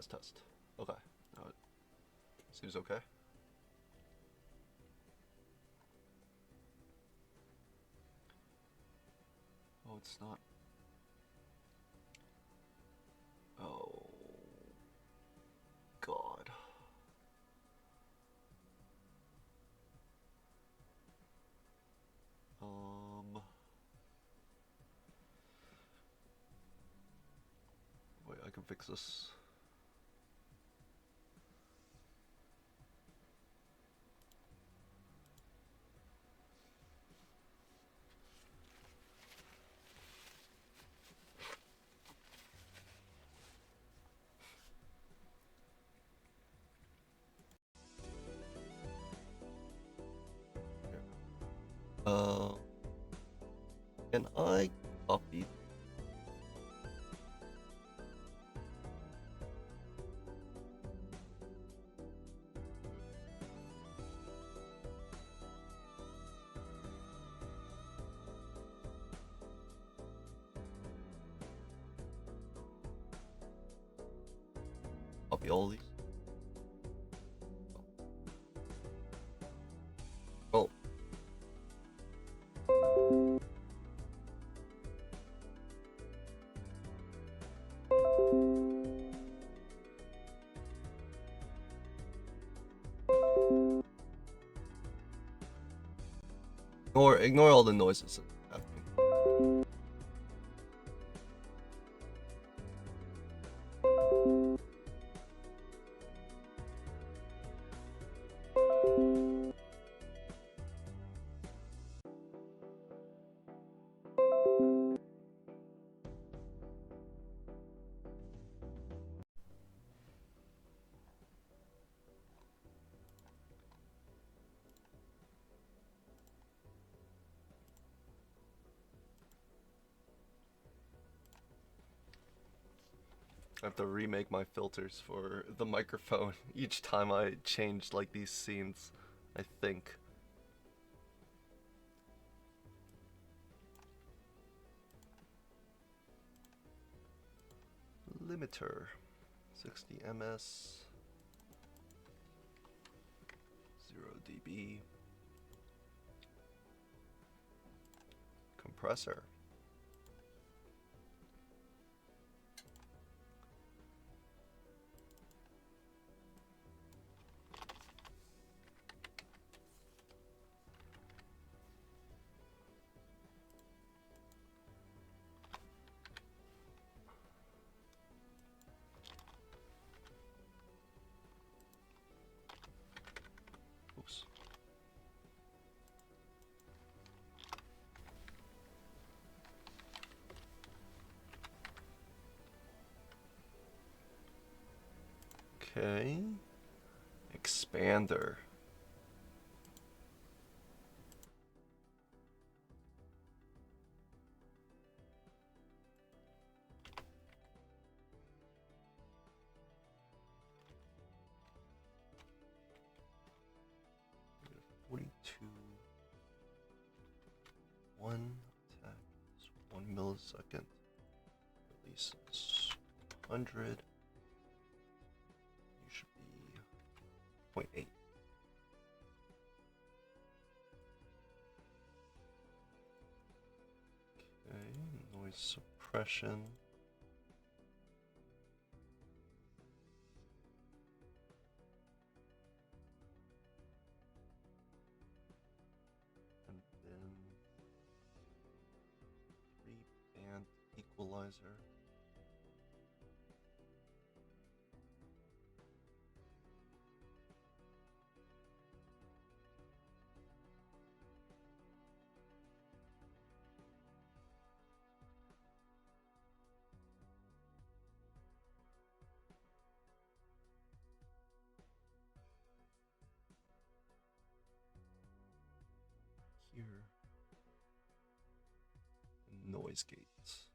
test. Okay. Uh, Seems okay. Oh, it's not. Oh, God. Um, Wait, I can fix this. Uh, can I copy? Copy all these? Oh, ignore all the noises happening. I have to remake my filters for the microphone each time I change like these scenes, I think. Limiter 60 ms 0 dB compressor. Oops. Okay. Expander. -42. 1 attack is 1 millisecond. Release is 100. You should be 0.8. Okay, noise suppression. And then 3-band equalizer. Here. And noise gates.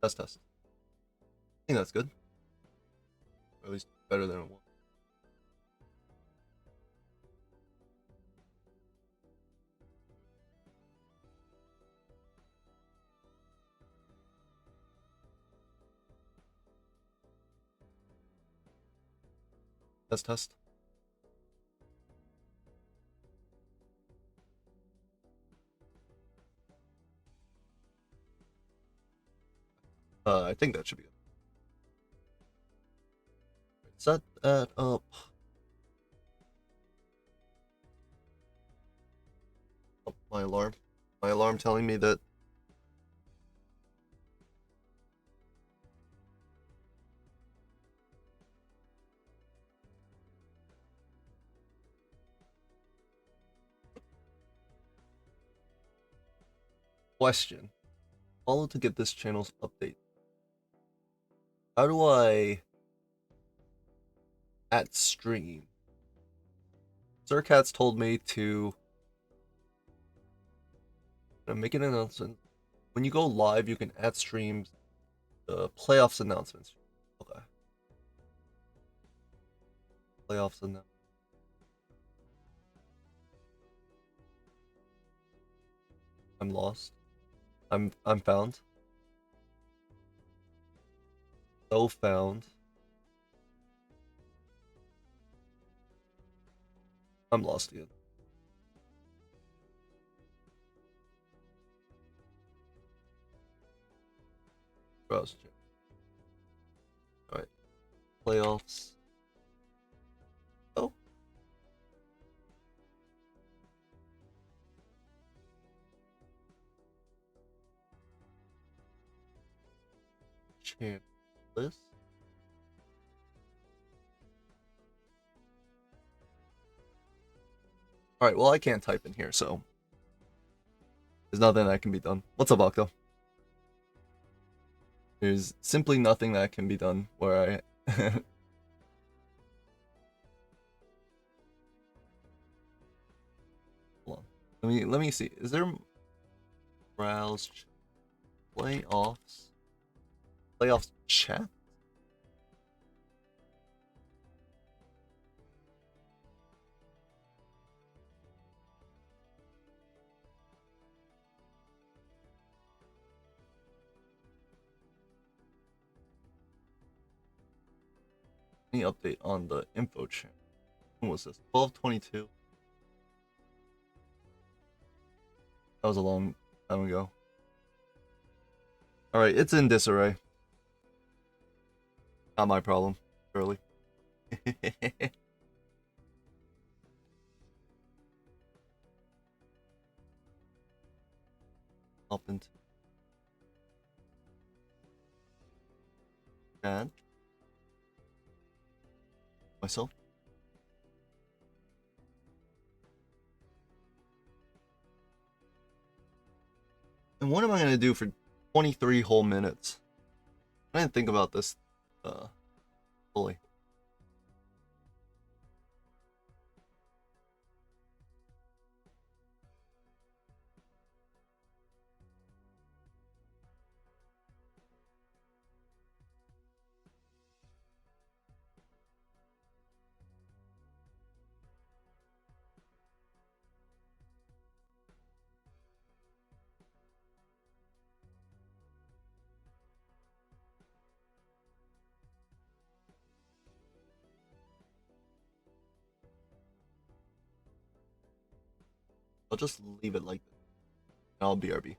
Test, test. I think that's good. Or at least better than it was. Test, test. I think that should be good. Set that up. Oh, my alarm. My alarm telling me that. Question. Follow to get this channel's update. How do I at stream? Sir Cats told me to make an announcement. When you go live, you can add streams the playoffs announcements. Okay. Playoffs announcements. I'm lost. I'm found. So found. I'm lost again. Browse check. Alright. Playoffs. Oh. Channel list. Alright, well I can't type in here, so there's nothing that can be done. What's up, Octo? There's simply nothing that can be done where I hold on. Let me see. Is there browse playoffs? Playoffs chat? Any update on the info channel? When was this? 12/22. That was a long time ago. Alright, it's in disarray. Not my problem, surely. Up into chat. Myself. And what am I gonna do for 23 whole minutes? I didn't think about this fully. I'll just leave it like this. I'll BRB.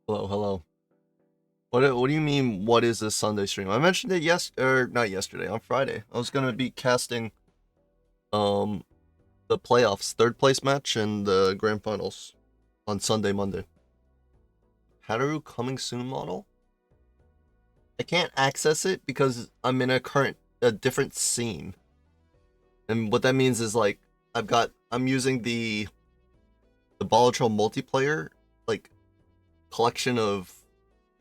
Hello, hello. What do you mean? What is this Sunday stream? I mentioned it or not yesterday, on Friday. I was gonna be casting um the playoffs, third place match and the grand finals on Sunday, Monday. Hataru coming soon model? I can't access it because I'm in a different scene. And what that means is like I'm using the Balatro multiplayer like collection of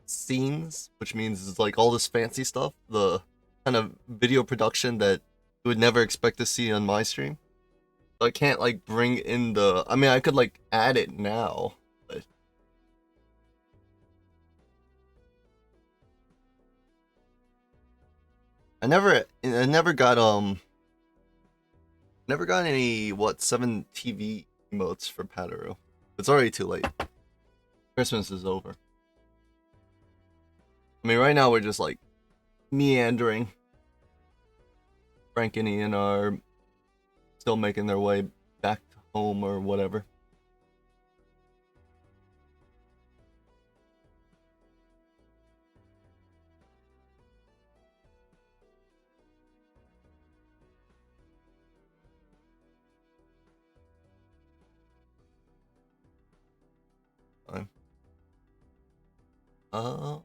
scenes, which means it's like all this fancy stuff, the kind of video production that you would never expect to see on my stream. So I can't like bring in I mean I could like add it now, but I never got any 7 TV emotes for Padaru. It's already too late. Christmas is over. I mean right now we're just like meandering. Frank and Ian are still making their way back to home or whatever. Uh,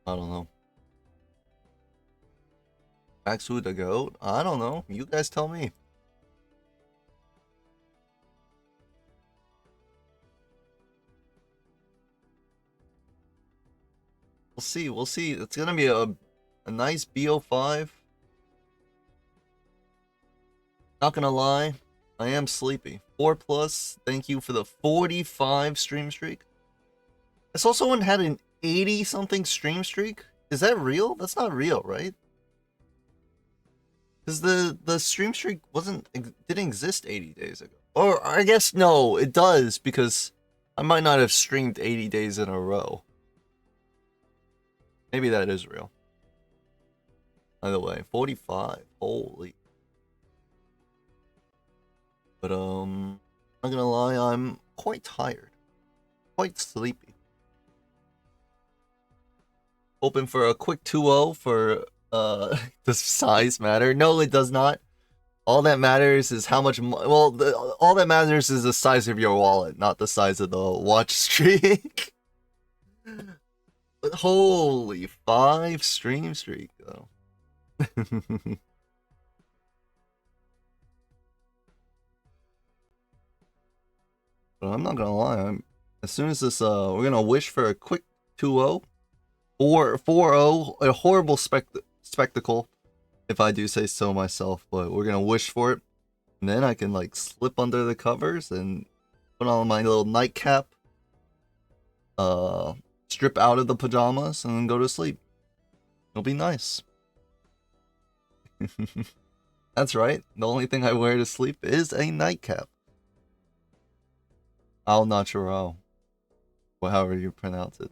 I don't know. Maxu the goat? I don't know. You guys tell me. We'll see. We'll see. It's gonna be a nice BO5. Not gonna lie, I am sleepy. 4 plus. Thank you for the 45 stream streak. I saw someone had an 80 something stream streak. Is that real? That's not real, right? Because the stream streak didn't exist 80 days ago. Or I guess no, it does because I might not have streamed 80 days in a row. Maybe that is real. By the way, 45. Holy. But I'm not gonna lie, I'm quite tired. Quite sleepy. Hoping for a quick 2-0 for does size matter? No, it does not. All that matters is how much all that matters is the size of your wallet, not the size of the watch streak. But holy 5 stream streak though. But I'm not gonna lie, as soon as this we're gonna wish for a quick 2-0 or 4-0, a horrible spectacle if I do say so myself, but we're gonna wish for it. And then I can like slip under the covers and put on my little nightcap, strip out of the pajamas and then go to sleep. It'll be nice. That's right. The only thing I wear to sleep is a nightcap. Al natural. Or however you pronounce it.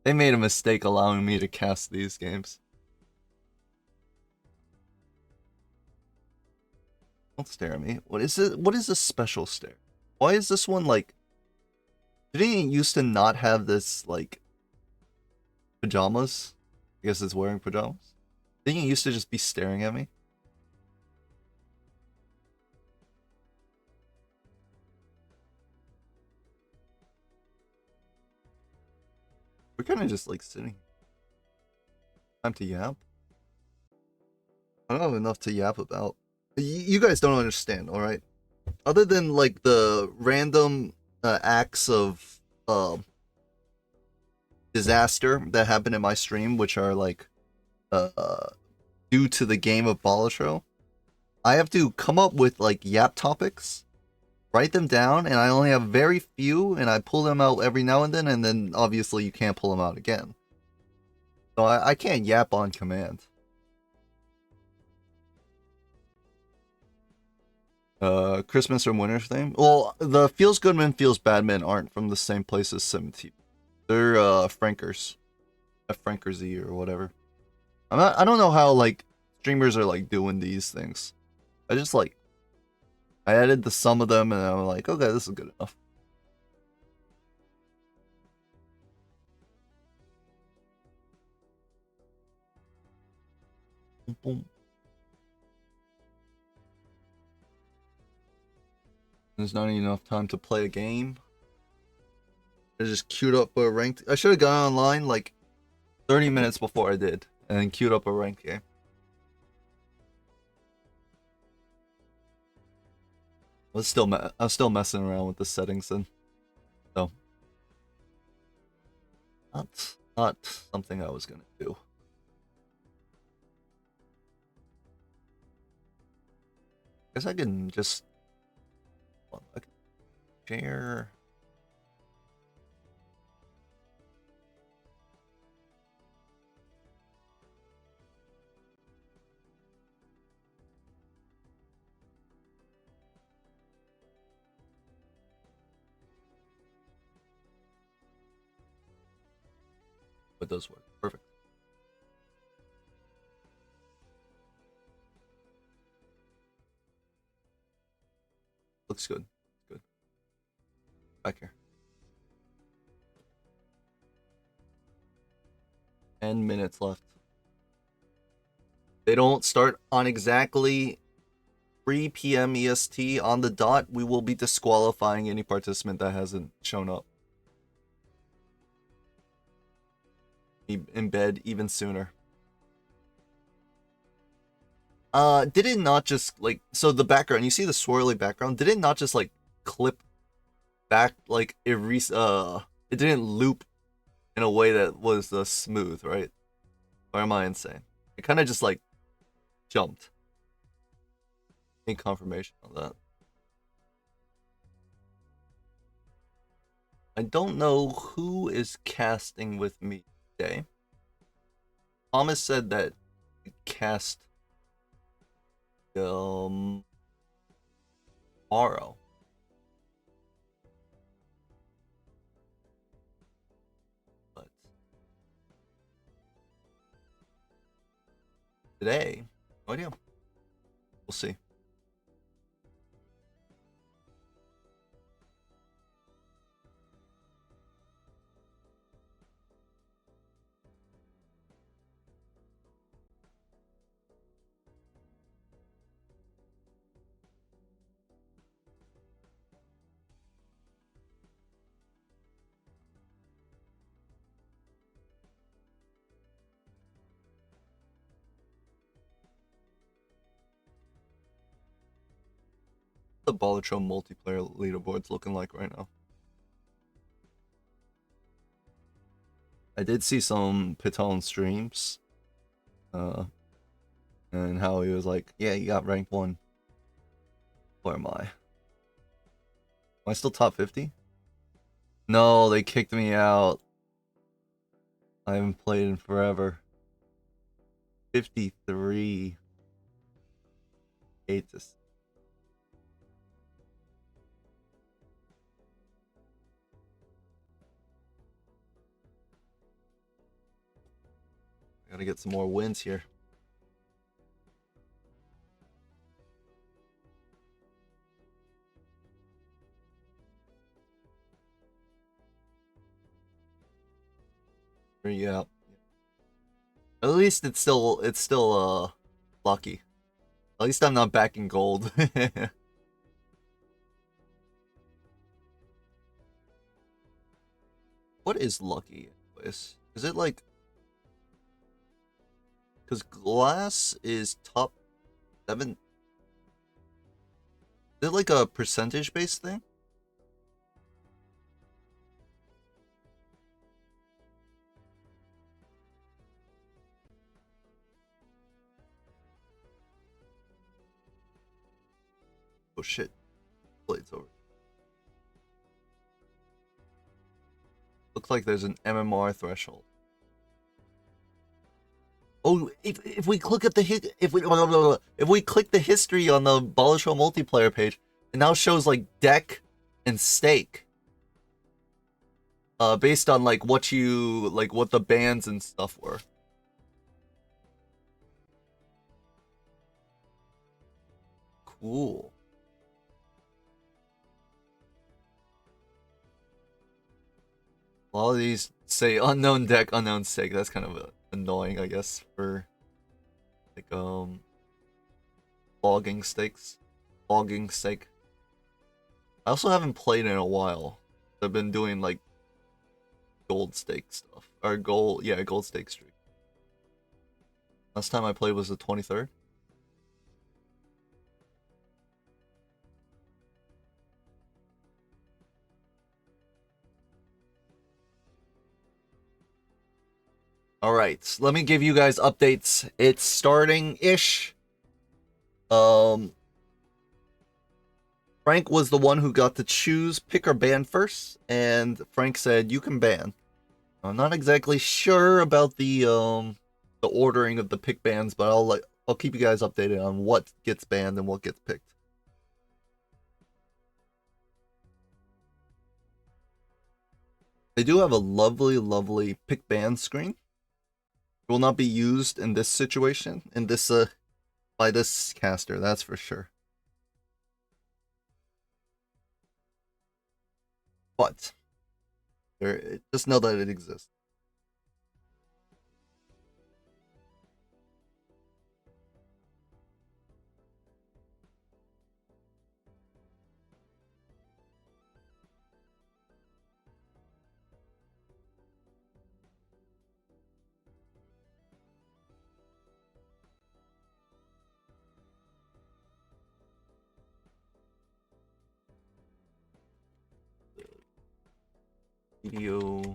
They made a mistake allowing me to cast these games. Don't stare at me. What is it? What is this special stare? Why is this one like... Didn't it used to not have this, like... pajamas? I guess it's wearing pajamas? Didn't it used to just be staring at me? We're kind of just like sitting. Time to yap? I don't have enough to yap about. You guys don't understand, alright? Other than like the random acts of disaster that happen in my stream, which are like due to the game of Balatro, I have to come up with like yap topics, write them down, and I only have very few, and I pull them out every now and then obviously you can't pull them out again. So I can't yap on command. Christmas or winter theme? Well, the Feels Good Men, Feels Bad Men aren't from the same place as 17. They're Frankers. Frankersy or whatever. I don't know how like streamers are like doing these things. I added the sum of them and I'm like, okay, this is good enough. Boom. There's not enough time to play a game. I just queued up a ranked. I should have gone online like 30 minutes before I did, and then queued up a ranked game. I was still messing around with the settings, and so not something I was gonna do. Guess I can just I can share. It does work. Perfect. Looks good. Good. Back here. 10 minutes left. They don't start on exactly 3 p.m. EST on the dot. We will be disqualifying any participant that hasn't shown up. In bed even sooner. Did it not just like so the background? You see the swirly background? Did it not just like clip back like it didn't loop in a way that was smooth, right? Or am I insane? It kind of just like jumped. Any confirmation on that? I don't know who is casting with me today. Thomas said that cast tomorrow. But today, no idea. We'll see. The Balatro multiplayer leaderboard's looking like right now. I did see some Piton streams, and how he was like, "Yeah, you got rank 1." Where am I? Am I still top 50? No, they kicked me out. I haven't played in forever. 53. 8 to. Gotta get some more wins here. Yeah. At least it's still lucky. At least I'm not back in gold. What is lucky, anyways? Is it like? Because glass is top 7. Is it like a percentage based thing? Oh shit. Blade's over. Looks like there's an MMR threshold. Oh, if we click at the if we click the history on the Balatro multiplayer page, it now shows like deck and stake. Based on like what the bans and stuff were. Cool. A lot of these say unknown deck, unknown stake. That's kind of annoying, I guess, for like logging stakes, logging stake. I also haven't played in a while. I've been doing like gold stake stuff or gold stake streak. Last time I played was the 23rd. All right, let me give you guys updates. It's starting-ish. Frank was the one who got to choose pick or ban first, and Frank said you can ban. I'm not exactly sure about the ordering of the pick bans, but I'll keep you guys updated on what gets banned and what gets picked. They do have a lovely, lovely pick ban screen. It will not be used in this situation, in this by this caster, that's for sure. But just know that it exists. Video.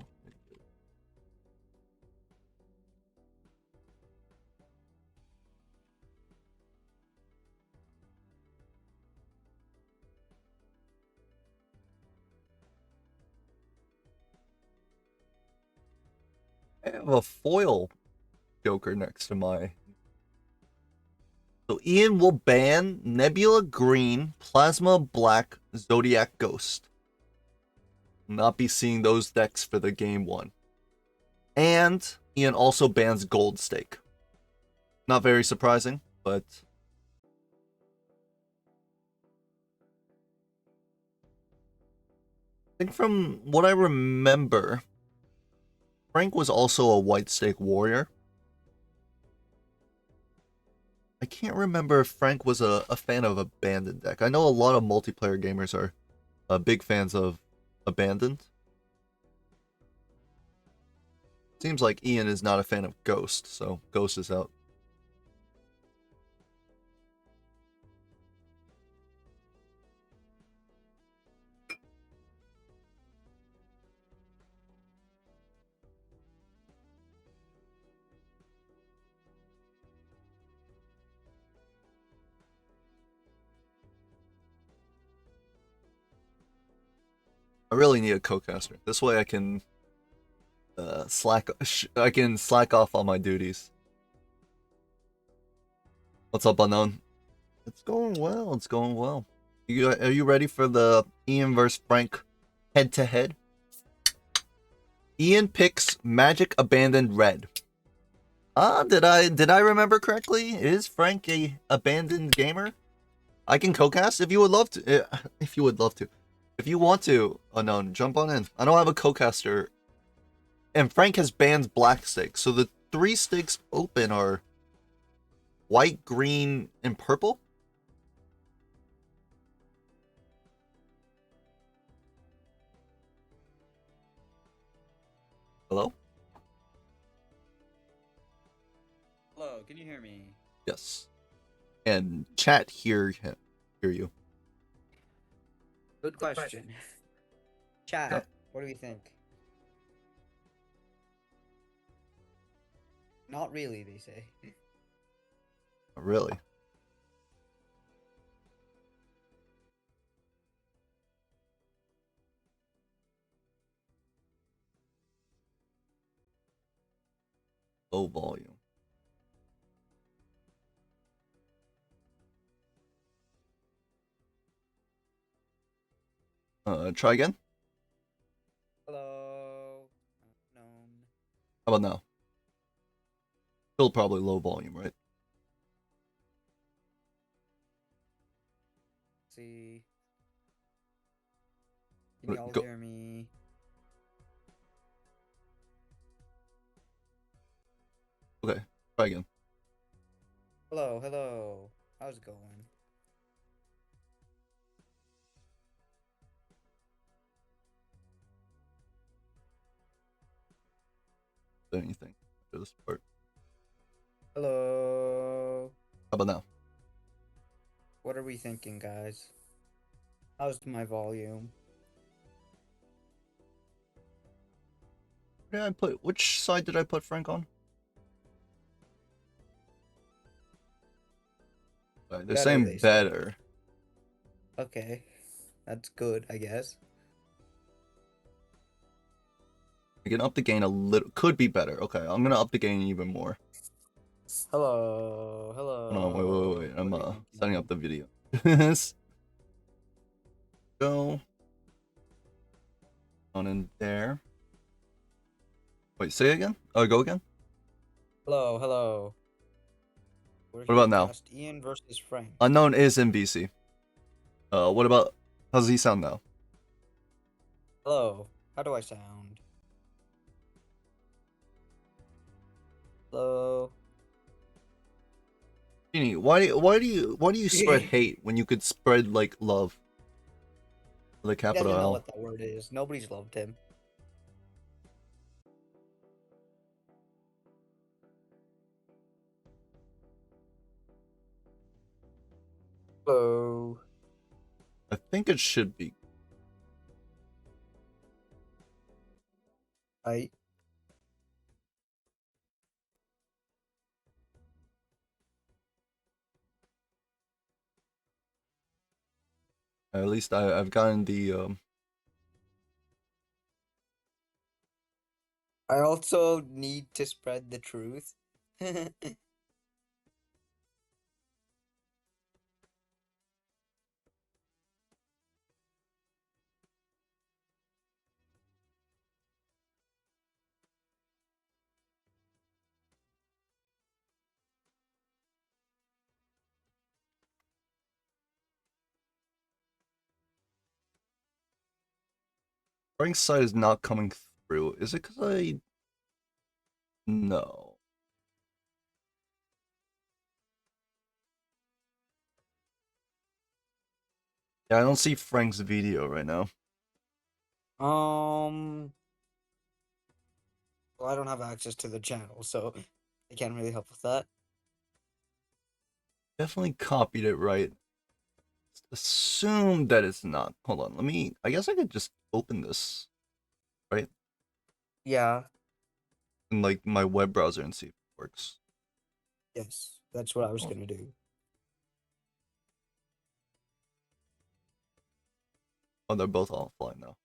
I have a foil Joker next to my. So Ian will ban Nebula Green, Plasma Black, Zodiac Ghost. Not be seeing those decks for the game one. And Ian also bans Gold Stake. Not very surprising, but I think from what I remember, Frank was also a White Stake warrior. I can't remember if Frank was a fan of Abandoned deck. I know a lot of multiplayer gamers are big fans of Abandoned. Seems like Ian is not a fan of Ghost, so Ghost is out. I really need a co-caster. This way I can slack off on my duties. What's up, Unknown? It's going well. It's going well. Are you ready for the Ian versus Frank head-to-head? Ian picks Magic Abandoned Red. Did I remember correctly? Is Frank a abandoned gamer? I can co-cast if you would love to. If you would love to. If you want to, Unknown, jump on in. I don't have a co-caster. And Frank has banned black stakes. So the 3 stakes open are white, green, and purple. Hello? Hello, can you hear me? Yes. And chat hear you. Good question. Chat, Yeah. what do we think? Not really, they say. Really? Low volume. Try again? Hello. No. How about now? Still probably low volume, right? See. Can you all hear me? Okay, try again. How's it going? Anything after this part. Hello. How about now? What are we thinking, guys? How's my volume? Where did I put? Which side did I put Frank on? They're Better, saying they say. better. Okay. That's good, I guess. I can up the gain a little. Could be better. Okay, I'm gonna up the gain even more. Hello. Hold on, wait. Hello. I'm What are we setting thinking? up the video. Go on in there. Wait, say it again? Oh, go again? Hello. We're What here about to now? cast Ian versus Frank. Unknown is in BC. What about, how does he sound now? Hello. How do I sound? Hello. Genie, why do you spread hate when you could spread like love with a He capital doesn't know L? what that word is. Nobody's loved him. Hello. I think it should be. I At least I've gotten the I also need to spread the truth. Frank side is not coming through. Is it because I no? Yeah, I don't see Frank's video right now. Um, well, I don't have access to the channel, so I can't really help with that. Definitely copied it right. Assume that it's not. Hold on, let me. I guess I could just open this, right? Yeah, In like my web browser and see if it works. yes, that's what I was Oh, gonna do. oh, they're both offline now.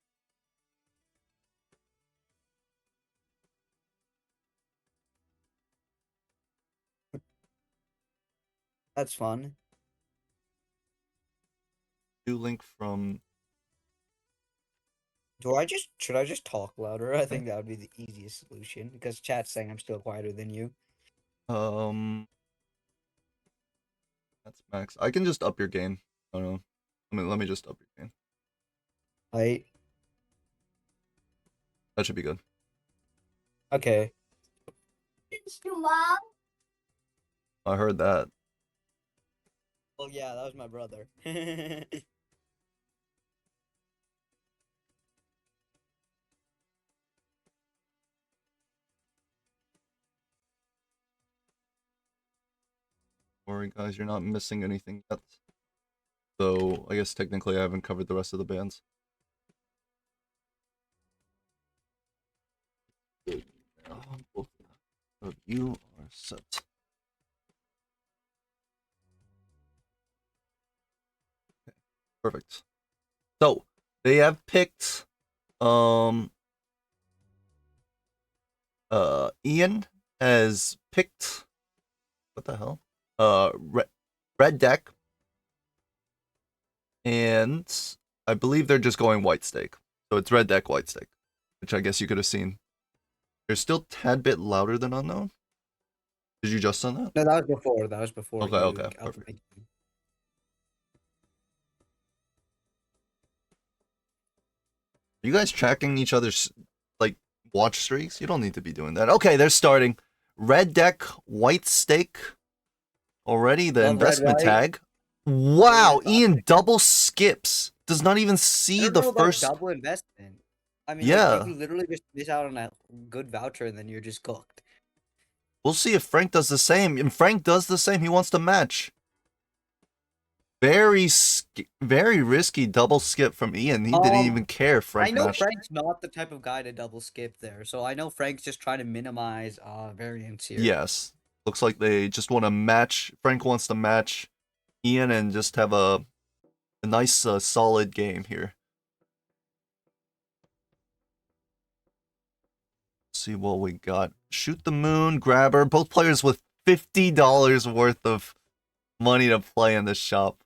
That's fun. New link from. Should I just talk louder? I think that would be the easiest solution because chat's saying I'm still quieter than you. Um, that's max. I can just up your gain. I don't know. Let me just up your gain. I That should be good. okay. I heard that. Well, yeah, that was my brother. Don't worry, guys, you're not missing anything yet. So I guess technically I haven't covered the rest of the bands. Good. Both of you are set. Perfect. So they have picked Ian has picked what the hell? Red deck, and I believe they're just going white stake. So it's red deck, white stake, which I guess you could have seen. They're still tad bit louder than unknown. Did you just send that? No, that was before. That was before Okay, you okay, up perfect. my Are you guys tracking each other's like watch streaks? You don't need to be doing that. Okay, they're starting. Red deck, white stake. Already the Love red investment white. tag. Oh yeah, Wow, Ian classic. double skips. Does not even I see don't the know about first. double investment. I mean, like Yeah. you literally just miss out on a good voucher and then you're just cooked. We'll see if Frank does the same. And Frank does the same. He wants to match. Very risky double skip from Ian. He didn't even care I Frank know matched. Frank's not the type of guy to double skip there, so I know Frank's just trying to minimize variance here. Yes. Looks like they just want to match. Frank wants to match Ian and just have a nice solid game here. See what we got. Shoot the moon, grabber. Both players with $50 worth of money to play in this shop.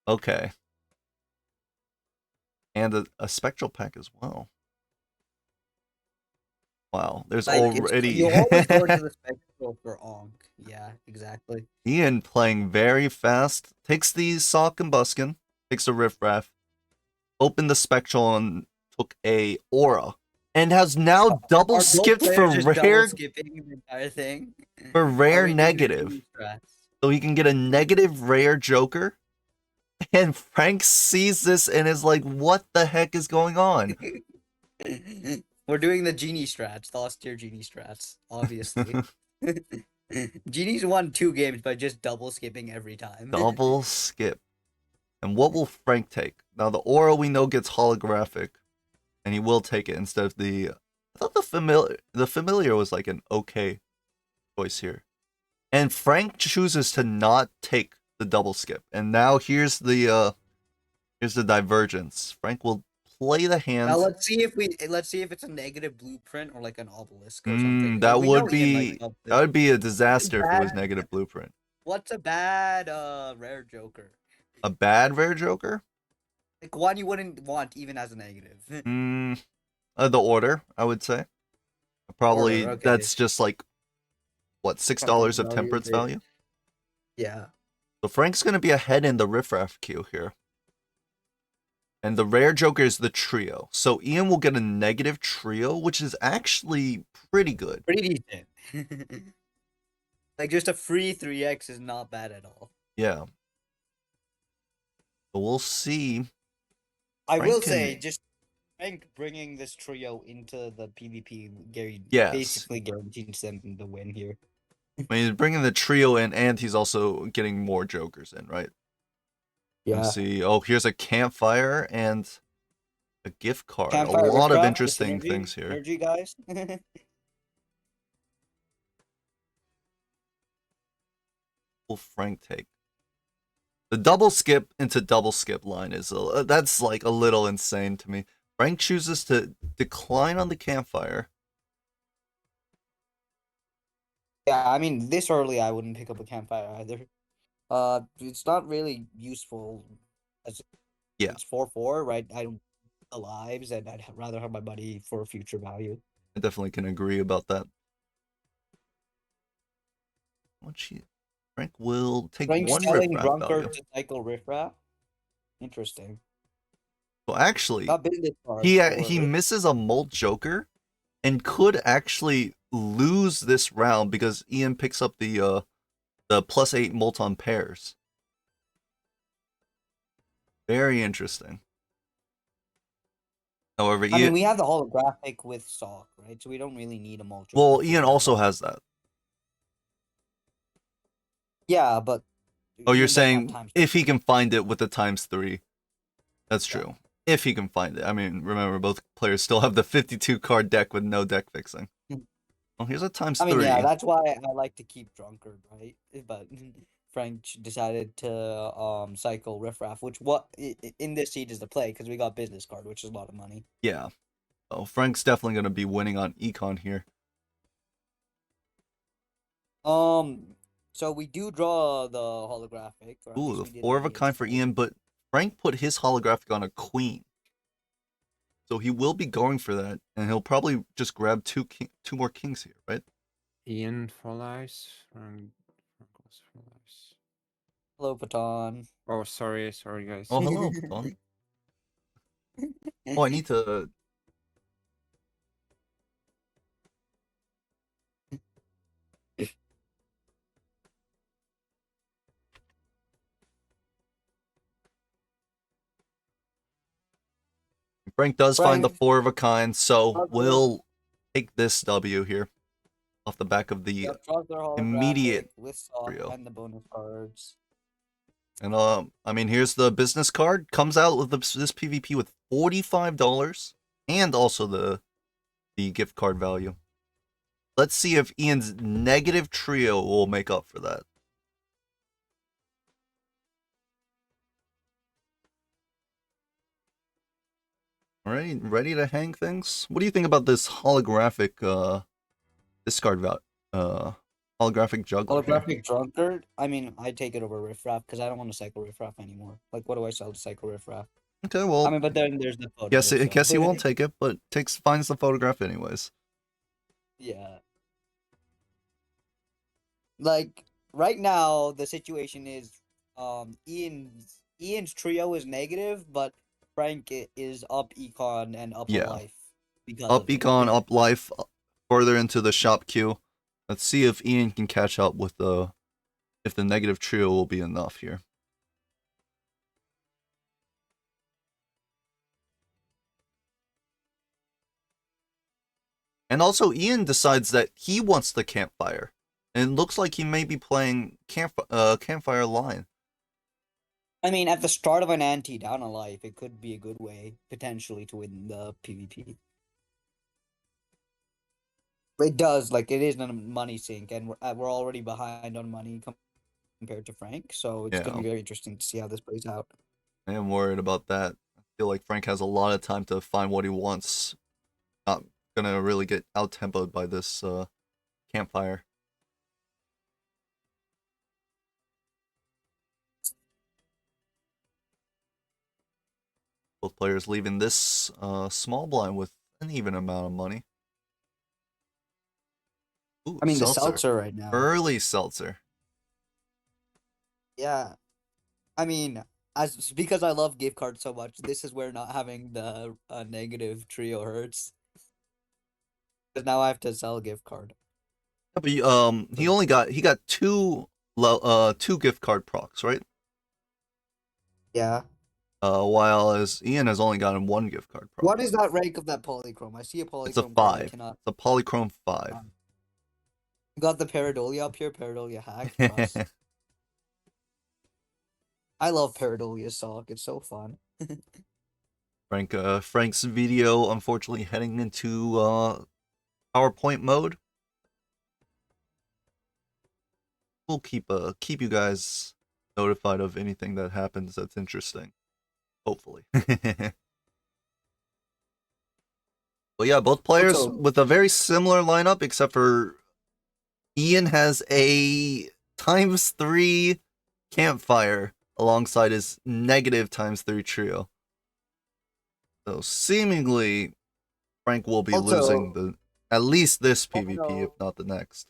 Okay. And a spectral pack as well. Wow, there's Like it's already you always go into the spectacle for Onk. Yeah, exactly. Ian playing very fast. Takes the Sock and Buskin. Takes a Riffraff. Opened the spectral and took a Aura. And has now double Are both skipped for players just double rare skipping the entire thing? for Are rare we doing the negative. genie strats? So he can get a negative rare Joker. And Frank sees this and is like, what the heck is going on? We're doing the genie strats, the austere genie strats, obviously. Genie's won 2 games by just double skipping every time. Double skip. And what will Frank take? Now the aura we know gets holographic, and he will take it instead of the. I thought the familiar was like an okay choice here, and Frank chooses to not take the double skip. And now here's the divergence. Frank will play the Now hand. let's see if it's a negative blueprint or like an obelisk or something. Like That we know would Ian likes be that obelisk. would be a What's a disaster if it was bad negative blueprint. what's a bad rare joker? A bad rare Joker. Like one you wouldn't want even as a negative. Mm, the order I would say. Order, Probably okay. that's just like what Temperance $6 of value, temperance value. yeah. So Frank's gonna be ahead in the riffraff queue here. And the rare Joker is the trio. So Ian will get a negative trio, which is actually pretty good. Pretty decent. Like just a free 3x is not bad at all. Yeah. But we'll see. I Frank will say, can. just Frank bringing this trio into the PvP Yes. basically guarantees them the win here. I mean, he's bringing the trio in, and he's also getting more Jokers in, right? Let's Yeah. see. Oh, here's a campfire and a gift card. A Campfire lot of Riffraff, the interesting things here. synergy guys. Will Frank take? The double skip into double skip line is that's like a little insane to me. Frank chooses to decline on the campfire. Yeah, I mean, this early I wouldn't pick up a campfire either. It's not really useful as Yeah, it's 4/4, right? I don't the lives, and I'd rather have my money for future value. I definitely can agree about that. Frank will take Frank's one telling riffraff value. Drunkard to cycle Riffraff. Interesting. Well, actually, Got business cards he for misses a Molt Joker and could actually lose this round because Ian picks up the +8 Molt on pairs. Very interesting. However, I mean, Ian, we have the holographic with Sock, right? So we don't really need a Molt well, Joker Ian for also that. has that. Yeah, but Oh, you're Ian doesn't have saying time. if he can find it with the ×3. That's Yeah. true. If he can find it. I mean, remember, both players still have the 52 card deck with no deck fixing. Oh, here's a I mean, yeah, ×3. that's why I like to keep Drunkard, right? But Frank decided to cycle Riffraff, which in this seed is the play because we got business card, which is a lot of money. Yeah. Oh, Frank's definitely going to be winning on Econ here. So we do draw the holographic, or at Ooh, least the we did 4 on of a Ian's kind for side. Ian, but Frank put his holographic on a queen. So he will be going for that, and he'll probably just grab two more kings here, right? Ian for lives. Frank goes for lives. Hello, Patan. Oh, sorry, guys. Oh, hello, Baton. Oh, I need to. Frank does find the Frank 4 of a kind, so draws we'll take this W here off the back of the their holographic immediate with sock trio. and the bonus cards. And I mean, here's the business card. Comes out with this PvP with $45 and also the gift card value. Let's see if Ian's negative trio will make up for that. Alright, ready to hang things? What do you think about this holographic discard holographic juggler here? Holographic drunkard. I mean, I take it over riffraff because I don't want to cycle riffraff anymore. Like, what do I sell to cycle riffraff? Okay, I well, mean, but then there's the photo. guess So. he won't take it, but finds the photograph anyways. Yeah. Like right now, the situation is, Ian's trio is negative, but Frank is up econ and up a Yeah. life because Up of it. econ, up life, further into the shop queue. Let's see if Ian can catch up with if the negative trio will be enough here. And also, Ian decides that he wants the campfire. And it looks like he may be playing campfire line. I mean, at the start of an ante down a life, it could be a good way potentially to win the PvP. It does, like it is a money sink, and we're already behind on money compared to Frank, so it's gonna be very interesting to see how this plays out. I am worried about that. I feel like Frank has a lot of time to find what he wants. Not gonna really get out-tempoed by this campfire. Both players leaving this small blind with an even amount of money. Ooh, I mean, the seltzer right now. Early seltzer. Yeah. I mean, because I love gift cards so much, this is where not having the negative trio hurts. Because now I have to sell a gift card. Yeah, but he got two gift card procs, right? Yeah. While as Ian has only gotten one gift card proc. What is that rank of that polychrome? I see a polychrome. It's a 5. It's a polychrome 5. Got the Paradolia up here. Paradolia hack. I love Paradolia's sock. It's so fun. Frank's video unfortunately heading into PowerPoint mode. We'll keep you guys notified of anything that happens that's interesting. Hopefully. But yeah, both players with a very similar lineup, except for Ian has a ×3 campfire alongside his negative ×3 trio. So seemingly, Frank will be losing at least this PvP, if not the next.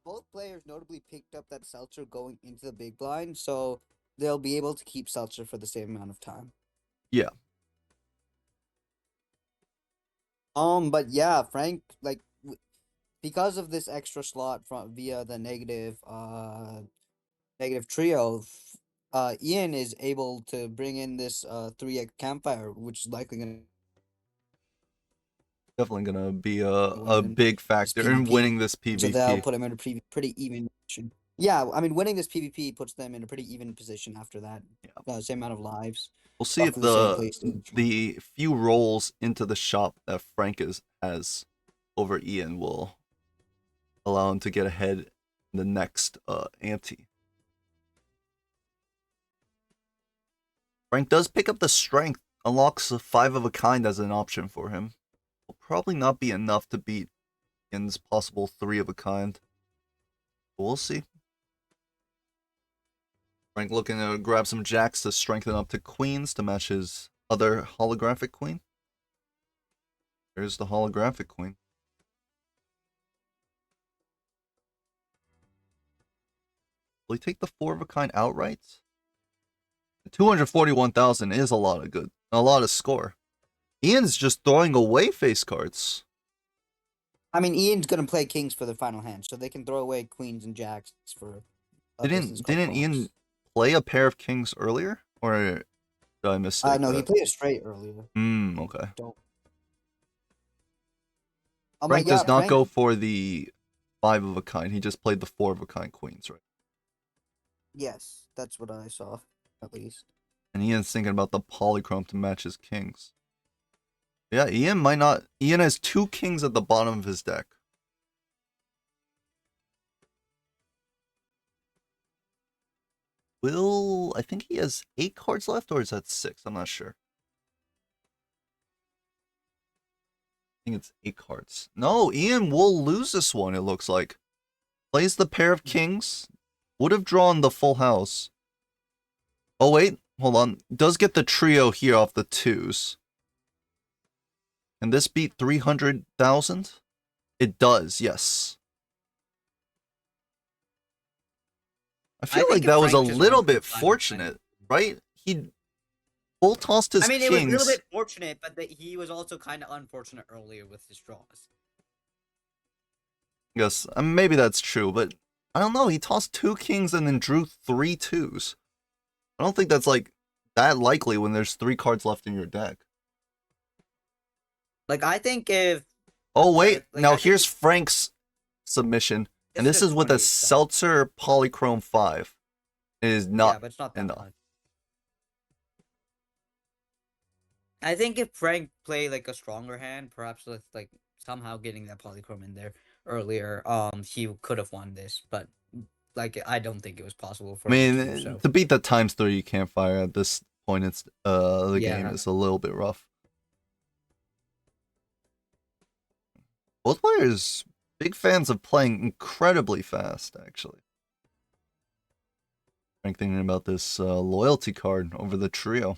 Both players notably picked up that seltzer going into the big blind, so they'll be able to keep seltzer for the same amount of time. Yeah. But yeah, Frank, like, because of this extra slot via the negative trio, Ian is able to bring in this 3x campfire, which is likely gonna definitely gonna be a big factor in winning this PvP. So that'll put him in a pretty even position. Yeah, I mean, winning this PvP puts them in a pretty even position after that. Yeah. Same amount of lives. We'll see if the few rolls into the shop that Frank has over Ian will allow him to get ahead in the next ante. Frank does pick up the strength, unlocks a 5 of a kind as an option for him. Will probably not be enough to beat Ian's possible 3 of a kind. But we'll see. Frank looking to grab some jacks to strengthen up to queens to match his other holographic queen. There's the holographic queen. Will he take the 4 of a kind outright? 241,000 is a lot of score. Ian's just throwing away face cards. I mean, Ian's gonna play kings for the final hand, so they can throw away queens and jacks for business card Didn't Ian box. play a pair of kings earlier, or did I mistake No, he that? played it straight earlier. Okay. Don't. Frank Yeah, does not Frank. go for the 5 of a kind. He just played the 4 of a kind queens, right? Yes, that's what I saw, at least. And Ian's thinking about the polychrome to match his kings. Yeah, Ian might not. Ian has 2 kings at the bottom of his deck. I think he has 8 cards left, or is that 6? I'm not sure. I think it's 8 cards. No, Ian will lose this one, it looks like. Plays the pair of kings. Would have drawn the full house. Oh, wait. Hold on. Does get the trio here off the 2s. Can this beat 300,000? It does, yes. I feel like think if that was a Frank just went little for the bit 5 of a kind- fortunate, right? He full tossed his I mean, kings. it was a little bit fortunate, but he was also kind of unfortunate earlier with his draws. Yes, maybe that's true, but I don't know. He tossed 2 kings and then drew 3 2s. I don't think that's like that likely when there's 3 cards left in your deck. Like, I think if Oh wait, like, now I think here's Frank's submission, and this is with a 28 stuff. Seltzer Polychrome 5. It is Yeah, not but it's not that enough. much. I think if Frank played like a stronger hand, perhaps with like somehow getting that polychrome in there earlier, he could have won this. But like, I don't think it was possible for I him to mean, do so. to beat the ×3 campfire at this point, it's the game Yeah. is a little bit rough. Both players big fans of playing incredibly fast, actually. Frank thinking about this loyalty card over the trio,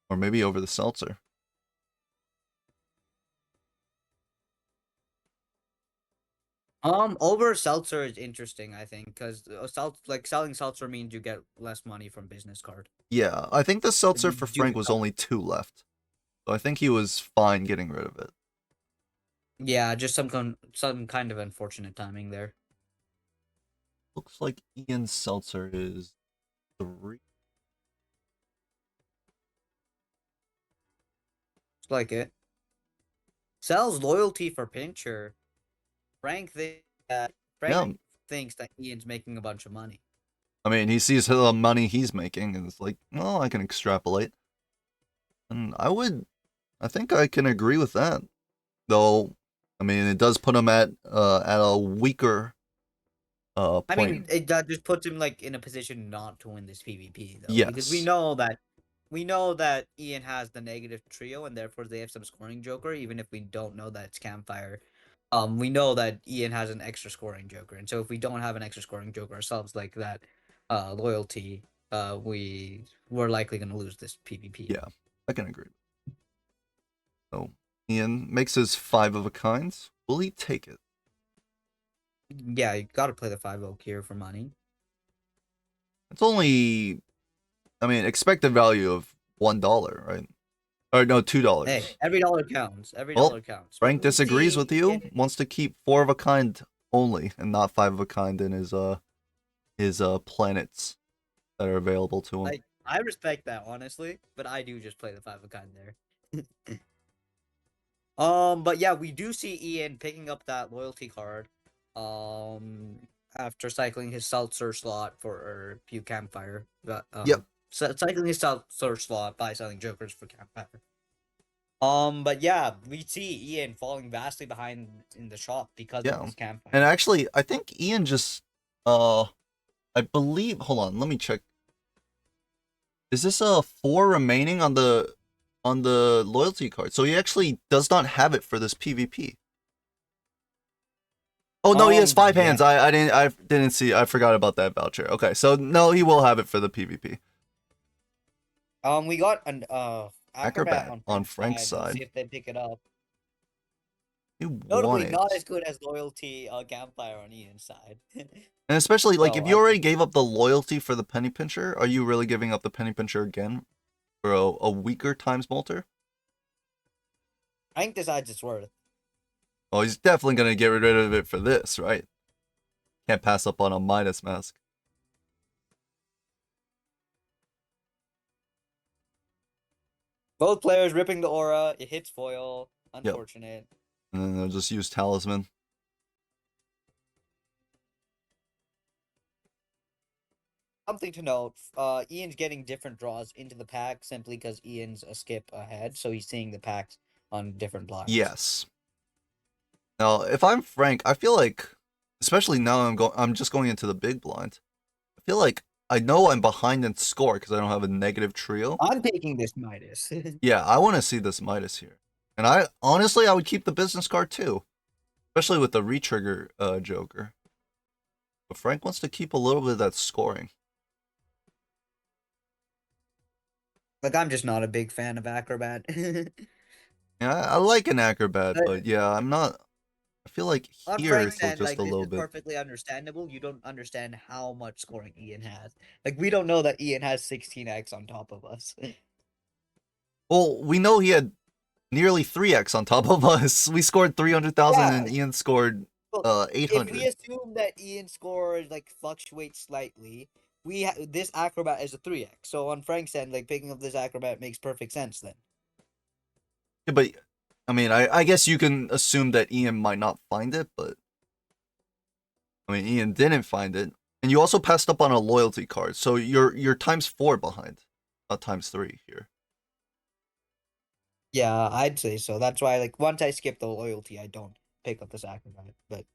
or maybe over the Seltzer. Over seltzer is interesting, I think, because selling seltzer means you get less money from business card. Yeah, I think the Seltzer You for do Frank was only 2 left, so I think he was fine getting rid of it. Yeah, just some kind of unfortunate timing there. Looks like Ian's Seltzer is 3. It's like it. Sells loyalty for Pincher. Frank Yeah, thinks that Ian's making a bunch of money. I mean, he sees the money he's making, and it's like, well, I can extrapolate. And I think I can agree with that. Though, I mean, it does put him at a weaker point. I mean, that just puts him like in a position not to win this PvP though, because Yes. we know that Ian has the negative trio, and therefore they have some scoring joker, even if we don't know that it's campfire. We know that Ian has an extra scoring joker, and so if we don't have an extra scoring joker ourselves, like that, loyalty, we're likely gonna lose this PvP. Yeah, I can agree. So Ian makes his 5 of a kinds. Will he take it? Yeah, you gotta play the 5 oak here for money. It's only, I mean, expected value of $1, right? Or no, $2. Hey, every dollar counts. Every Well, dollar counts. Frank We'll disagrees see with you. if- Wants to keep 4 of a kind only, and not 5 of a kind in his planets that are available to him. I respect that, honestly, but I do just play the 5 of a kind there. But yeah, we do see Ian picking up that loyalty card. After cycling his seltzer slot for Pew Campfire. But Yep. cycling his seltzer slot by selling jokers for Campfire. But yeah, we see Ian falling vastly behind in the shop because of this Campfire. And actually, I think Ian just I believe, hold on, let me check. Is this a 4 remaining on the loyalty card? So he actually does not have it for this PvP. Oh no, he has 5 yeah. hands. I didn't see. I forgot about that voucher. Okay, so no, he will have it for the PvP. We got an Acrobat on Frank's Let's side. see if they pick it up. He won Notably, it. not as good as loyalty Campfire on Ian's side. And especially, like, So, if you already gave up the loyalty for the Penny Pincher, are you really giving up the Penny Pincher again for a weaker Times Molter? Frank decides it's worth. Oh, he's definitely going to get rid of it for this, right? Can't pass up on a Midas Mask. Both players ripping the aura. It hits foil. Yep. Unfortunate. And then they'll just use Talisman. Something to note, Ian's getting different draws into the pack simply because Ian's a skip ahead, so he's seeing the packs on different blocks. Yes. Now, if I'm Frank, I feel like, especially now I'm just going into the big blind. I feel like I know I'm behind in score because I don't have a negative trio. I'm taking this Midas. Yeah, I want to see this Midas here. And I would keep the business card too, especially with the retrigger Joker. But Frank wants to keep a little bit of that scoring. Like, I'm just not a big fan of Acrobat. Yeah, I like an acrobat, But- but yeah, I'm not. I feel like On here Frank's it's end, just like, a this little is bit. perfectly understandable. You don't understand how much scoring Ian has. Like, we don't know that Ian has 16x on top of us. Well, we know he had nearly 3x on top of us. We scored 300,000 Yeah. and Ian scored Well, if 800. we assume that Ian's score like fluctuates slightly, this acrobat is a 3x. So on Frank's end, like picking up this acrobat makes perfect sense then. Yeah, but I mean, I guess you can assume that Ian might not find it, but I mean, Ian didn't find it, and you also passed up on a loyalty card, so you're ×4 behind, not ×3 here. Yeah, I'd say so. That's why like once I skip the loyalty, I don't pick up this acrobat. But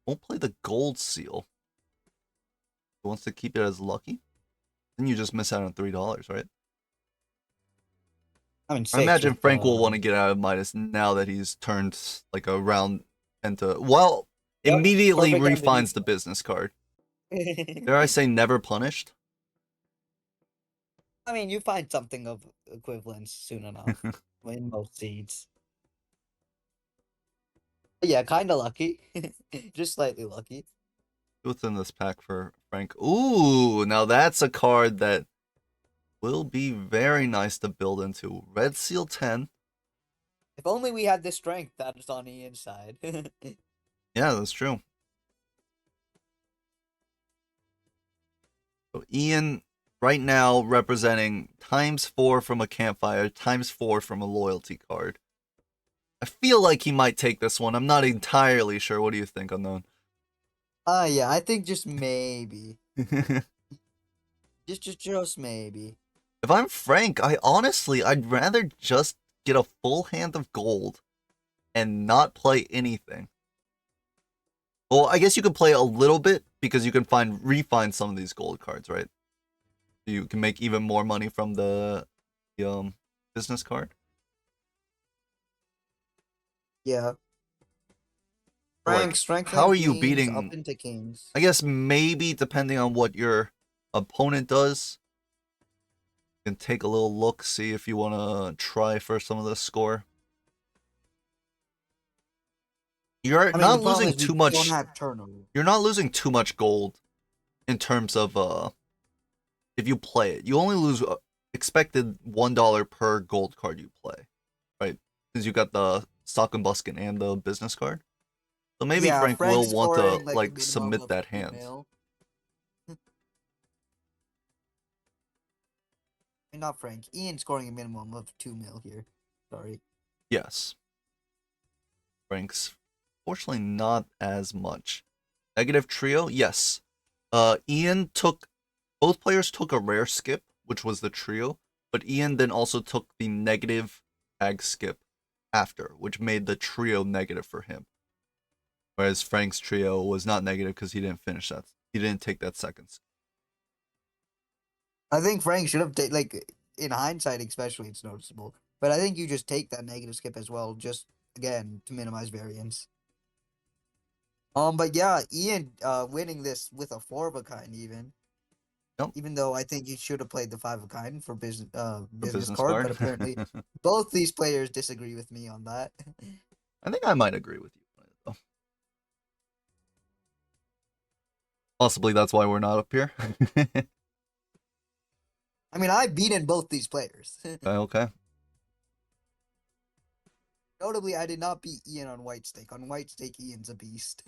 Won't play the gold seal. He wants to keep it as lucky. Then you just miss out on $3, right? I mean, I six imagine with Frank will want to get out of Midas now that he's turned like a round into well, Yep, immediately perfect time to refines do the business card. I Dare I say never punished? mean, you find something of equivalence soon enough in most seeds. Yeah, kind of lucky, just slightly lucky. What's in this pack for Frank? Ooh, now that's a card that will be very nice to build into. Red Seal 10. If only we had this strength that is on the inside. Yeah, that's true. So Ian right now representing ×4 from a campfire, ×4 from a loyalty card. I feel like he might take this one. I'm not entirely sure. What do you think, Unknown? Yeah, I think just maybe. Just maybe. If I'm Frank, I'd rather just get a full hand of gold and not play anything. Well, I guess you could play a little bit because you can refine some of these gold cards, right? You can make even more money from the business card. Yeah. Like, Frank, strength how and are you queens beating? up into kings. I guess maybe depending on what your opponent does, you can take a little look, see if you want to try for some of the score. You're I mean, not the problem losing is we too much. don't have turnover. You're not losing too much gold in terms of if you play it. You only lose expected $1 per gold card you play, right? Because you got the stock and buskin and the business card. So maybe Yeah, Frank Frank's will want to scoring, like, a like minimum submit of that 2 hand. mil. Not Frank. Ian scoring a minimum of 2 mil here. Sorry. Yes. Frank's fortunately not as much. Negative trio, yes. Ian took both players took a rare skip, which was the trio, but Ian then also took the negative tag skip after, which made the trio negative for him. Whereas Frank's trio was not negative because he didn't finish that. He didn't take that second skip. I think Frank should have taken, like, in hindsight, especially, it's noticeable. But I think you just take that negative skip as well, just, again, to minimize variance. But yeah, Ian winning this with a 4 of a kind even. Yep. Even though I think he should have played the 5 of a kind for The business card, but apparently both these players disagree with me on that. I think I might agree with you on it, though. Possibly that's why we're not up here. I mean, I've beaten both these players. Okay. Notably, I did not beat Ian on White Stake. On White Stake, Ian's a beast.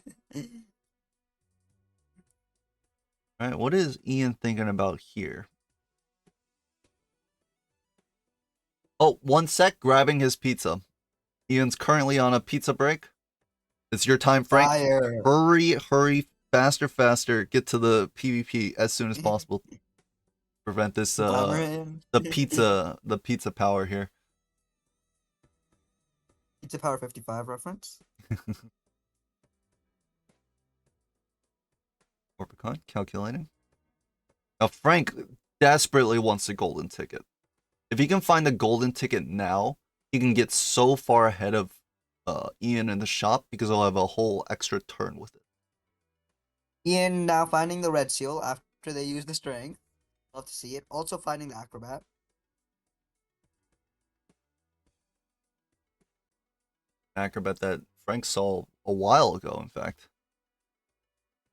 All right, what is Ian thinking about here? Oh, 1 sec, grabbing his pizza. Ian's currently on a pizza break. It's your time, Frank. Fire. Hurry, faster. Get to the PvP as soon as possible. Prevent this Glamour him. the pizza power here. Pizza Power 55 reference. Orbicon calculating. Now Frank desperately wants a golden ticket. If he can find the golden ticket now, he can get so far ahead of Ian in the shop because he'll have a whole extra turn with it. Ian now finding the red seal after they use the strength. Love to see it. Also finding the acrobat. Acrobat that Frank saw a while ago, in fact.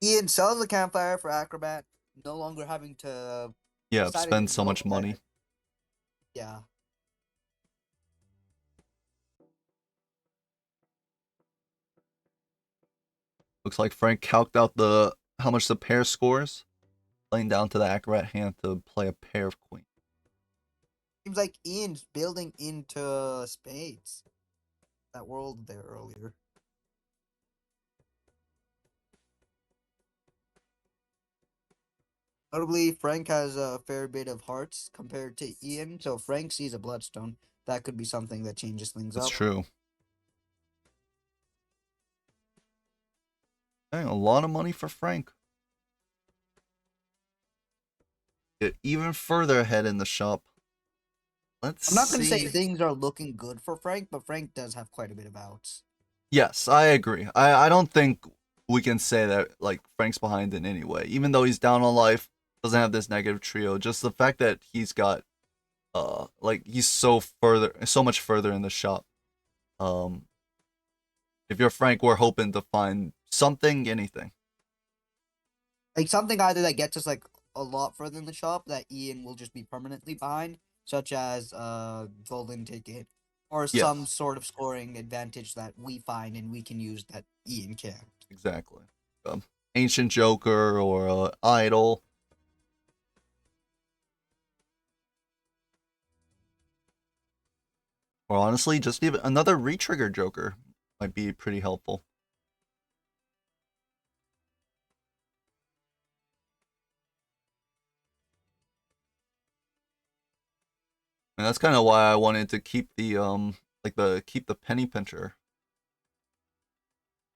Ian sells the campfire for acrobat, no longer having to Yeah, decided spend to so go much money. there. Yeah. Looks like Frank calced out how much the pair scores, playing down to the acrobat hand to play a pair of queens. Seems like Ian's building into spades. That world there earlier. Notably, Frank has a fair bit of hearts compared to Ian, so if Frank sees a bloodstone, that could be something that changes things That's up. true. Dang, a lot of money for Frank. Get even further ahead in the shop. Let's I'm not going to say see. things are looking good for Frank, but Frank does have quite a bit of outs. Yes, I agree. I don't think we can say that like Frank's behind in any way. Even though he's down on life, doesn't have this negative trio. Just the fact that he's got like he's so much further in the shop. If you're Frank, we're hoping to find something, anything. Like something either that gets us like a lot further in the shop that Ian will just be permanently behind, such as golden ticket, or Yeah. some sort of scoring advantage that we find and we can use that Ian can't. Exactly. Ancient Joker or Idol. Or honestly, just even another retrigger Joker might be pretty helpful. And that's kind of why I wanted to keep the penny pincher.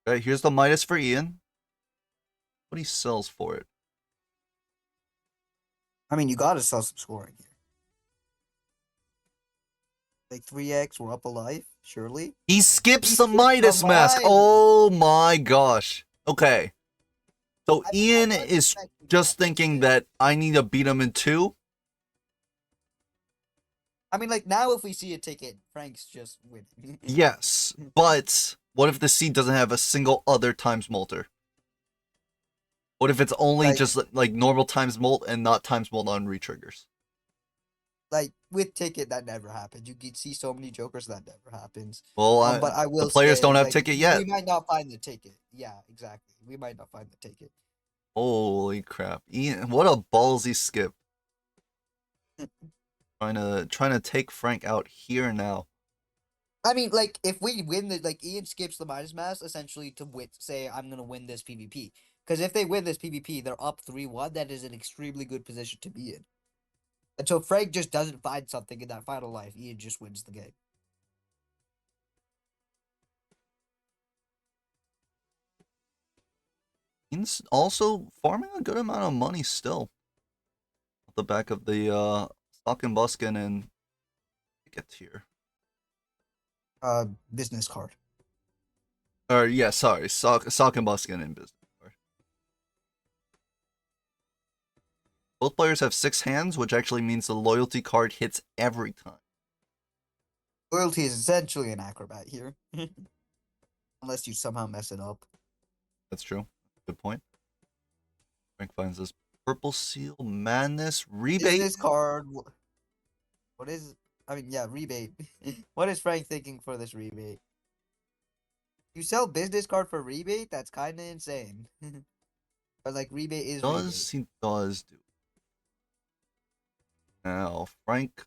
Okay, here's the Midas for Ian. What he sells for it. I mean, you gotta sell some scoring here. Like 3x, we're up a life, surely. He skips He the skips the Midas mask. Midas. Oh my gosh. Okay. So I Ian was is expecting just that. thinking that I need to beat him in 2. I mean, like now if we see a ticket, Frank's just winning. Yes, but what if the seed doesn't have a single other times molter? What if it's only Like- just like normal times molt and not times molt on retriggers? Like with ticket, that never happens. You can see so many jokers that never happens. Well, But I will the players say, don't have like, ticket yet. We might not find the ticket. Yeah, exactly. We might not find the ticket. Holy crap. Ian, what a ballsy skip. trying to take Frank out here now. I mean, like, if we win the like Ian skips the Midas Mask essentially to say I'm gonna win this PvP. Because if they win this PvP, they're up 3-1. That is an extremely good position to be in. And so Frank just doesn't find something in that final life. Ian just wins the game. Ian's also farming a good amount of money still. At the back of the Stock and Buskin and ticket tier. Business card. Or yeah, sorry, Sock and Buskin and business card. Both players have 6 hands, which actually means the loyalty card hits every time. Loyalty is essentially an acrobat here. Unless you somehow mess it up. That's true. Good point. Frank finds this purple seal madness rebate. Business card. What is? I mean, yeah, rebate. What is Frank thinking for this rebate? You sell business card for rebate? That's kind of insane. But like rebate is rebate. He does do. Now Frank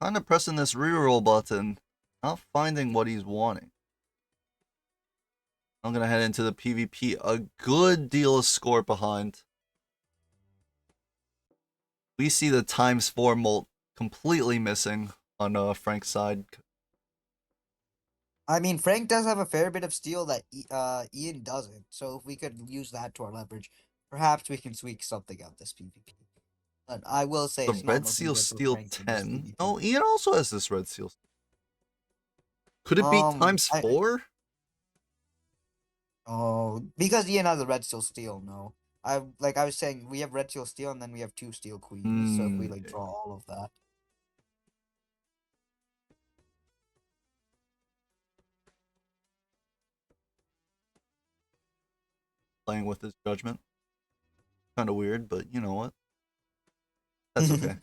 kind of pressing this reroll button, not finding what he's wanting. I'm gonna head into the PvP. A good deal of score behind. We see the ×4 molt completely missing on Frank's side. I mean, Frank does have a fair bit of steel that Ian doesn't. So if we could use that to our leverage, perhaps we can squeak something out this PvP. But I will say The it's not Red looking Seal good for Steel Frank in this 10. PvP. Oh, Ian also has this Red Seal. Could it be ×4? Oh, because Ian has a red steel. No, I was saying, we have red steel, and then we have 2 steel queens. So if we like draw all of that, Playing with his judgment. Kind of weird, but you know what? That's okay.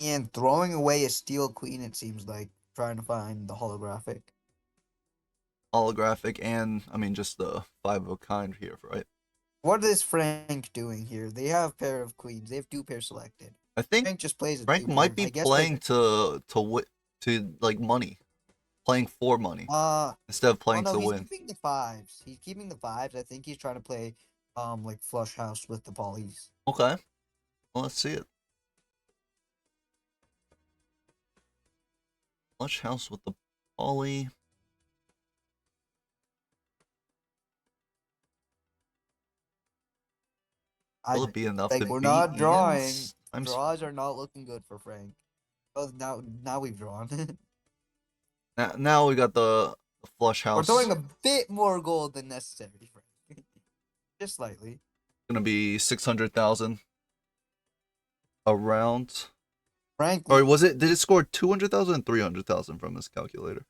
and throwing away a steel queen, it seems like trying to find the holographic. Holographic and, I mean, just the 5 of a kind here, right? What is Frank doing here? They have pair of queens. They have 2 pair selected. I think Frank just plays a Frank 2 might pair. be I guess playing to like money, playing for money instead of oh playing no, to he's win. keeping the 5s. He's keeping the 5s. I think he's trying to play like flush house with the polys. Okay, well, let's see it. Flush house with the poly. Will it be enough to We're beat not drawing. Ian's? Draws are not looking good for Frank. Oh, now we've drawn. Now we got the flush We're house. throwing a bit more gold than necessary, Frank. Just slightly. Gonna be 600,000 around. Frankly, Or was it? Did it score 200,000 and 300,000 from his calculator?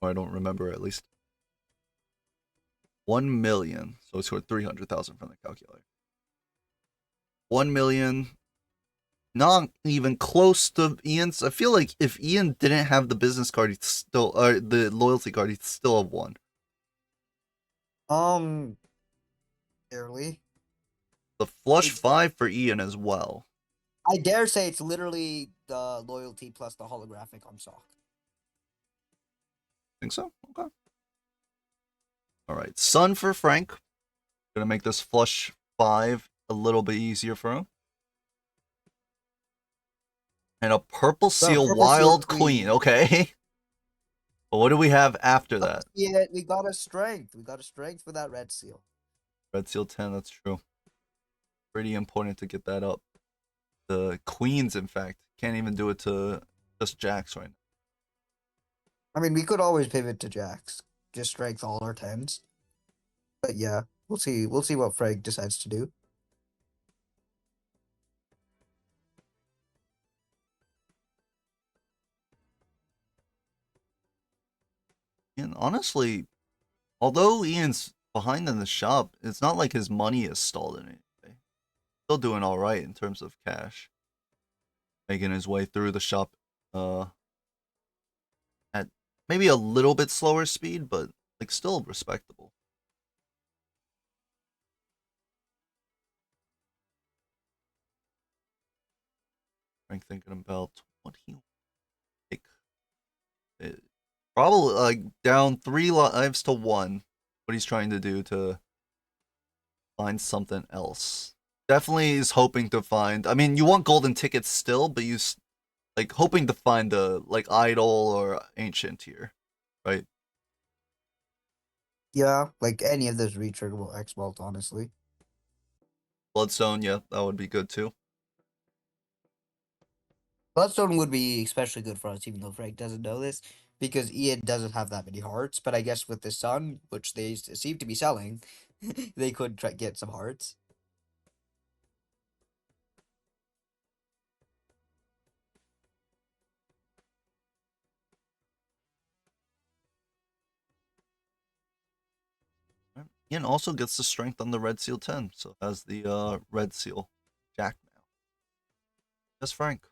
Or I don't remember at least. 1 million. So it scored 300,000 from the calculator. 1 million. Not even close to Ian's. I feel like if Ian didn't have the business card, he'd still, the loyalty card, he'd still have won. barely. The flush 5 for Ian as well. I dare say it's literally the loyalty plus the holographic on Sock. Think so? Okay. All right. Sun for Frank. Gonna make this flush 5 a little bit easier for him. And a purple seal purple wild seal queen. queen. Okay. But what do we have after that? Yeah, we got a strength. We got a strength for that red seal. Red seal 10. That's true. Pretty important to get that up. The queens, in fact, can't even do it to just jacks right now. I mean, we could always pivot to jacks. Just strength all our 10s. But yeah, we'll see. We'll see what Frank decides to do. And honestly, although Ian's behind in the shop, it's not like his money is stalled in any way. Still doing all right in terms of cash. Making his way through the shop at maybe a little bit slower speed, but like still respectable. I'm thinking about what he like. Probably like down 3 lives to 1. What he's trying to do to find something else. Definitely is hoping to find. I mean, you want golden tickets still, but you like hoping to find a like idol or ancient here, right? Yeah, like any of those retriggable X vault, honestly. Bloodstone, yeah, that would be good too. Bloodstone would be especially good for us, even though Frank doesn't know this, because Ian doesn't have that many hearts. But I guess with the sun, which they seem to be selling, they could try get some hearts. Ian also gets the strength on the red seal 10, so has the red seal jack now. That's Frank.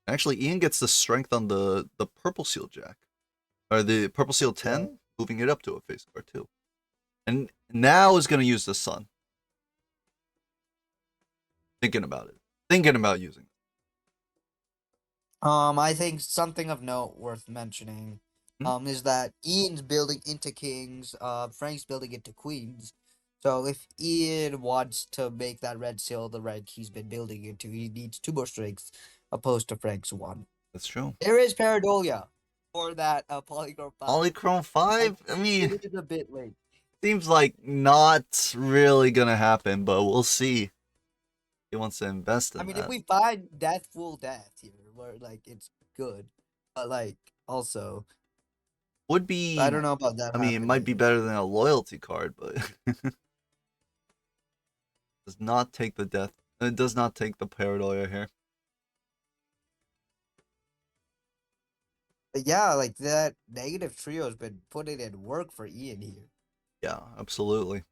Actually, Ian gets the strength on the purple seal jack. Or the purple seal 10, Yeah. moving it up to a face card too. And now is going to use the sun. Thinking about it. Thinking about using it. I think something of note worth mentioning, Hmm? is that Ian's building into kings, Frank's building into queens. So if Ian wants to make that red seal the rank he's been building into, he needs 2 more strengths, opposed to Frank's 1. That's true. There is Paradolia for that Polychrome 5. Polychrome I 5? I think mean, it is a bit late. seems like not really going to happen, but we'll see. He wants to invest I in mean, if that. we find Death Full Death here, where like it's good, but like also, Would I be, don't know about that I mean, it might happening. be better than a loyalty card, but does not take the death. It does not take the Paradoia here. But yeah, like that negative trio has been putting in work for Ian here. Yeah, absolutely.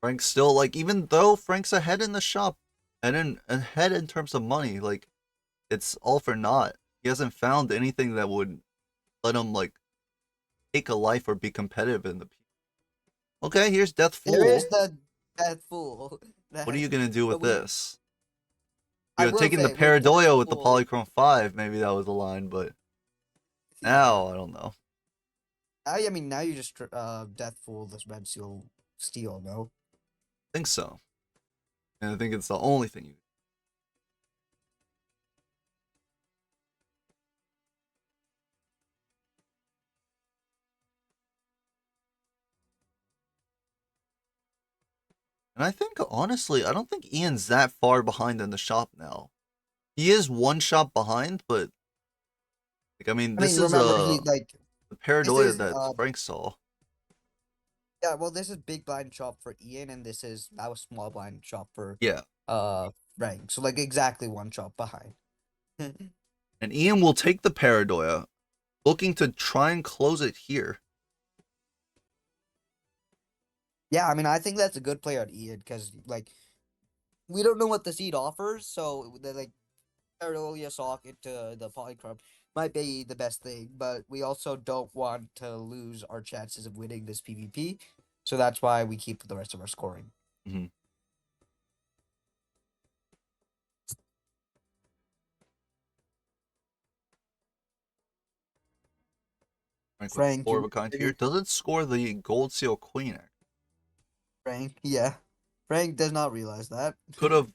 Frank's still like, even though Frank's ahead in the shop, and ahead in terms of money, like it's all for naught. He hasn't found anything that would let him like take a life or be competitive in the. Okay, here's Death There is Fool. the Death Fool. What are you That, gonna do but with this? You I know, will taking the say with Death Paradoia with the Fool, Polychrome 5, maybe that was a line, but yeah. now I don't know. I mean, now you just Death Fool this red seal steel, no? I think so. And I think it's the only thing you. And I think, honestly, I don't think Ian's that far behind in the shop now. He is one shop behind, but, like, I mean, I this mean, is remember he like the this Paradoia is that Frank saw. yeah, well, this is big blind shop for Ian, and that was small blind shop for Yeah. Frank. So like exactly one shop behind. And Ian will take the Paradoia, looking to try and close it here. Yeah, I mean, I think that's a good play on Ian because like we don't know what the seed offers, so the like Paradolia sock into the Polychrome might be the best thing, but we also don't want to lose our chances of winning this PvP, so that's why we keep the rest of our scoring. Mm-hmm. Frank with Frank, four of you a kind here. ready? Doesn't score the Gold Seal Queen. Frank, yeah. Frank does not realize that. Could have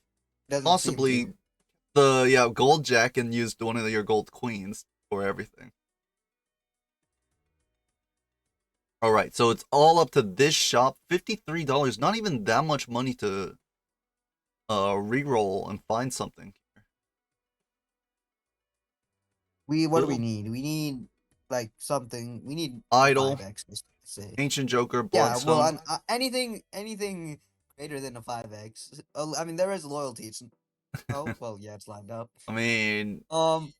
Doesn't seem to. possibly Gold Jack and used one of your Gold Queens for everything. All right, so it's all up to this shop. $53. Not even that much money to re-roll and find something. What do we Little need? We need like something. We need a Idol, 5x. Let's say. Ancient Joker, Yeah. Well, Bloodstone. anything greater than a 5x. I mean, there is loyalty. Oh well, yeah, it's lined up. I mean, Um,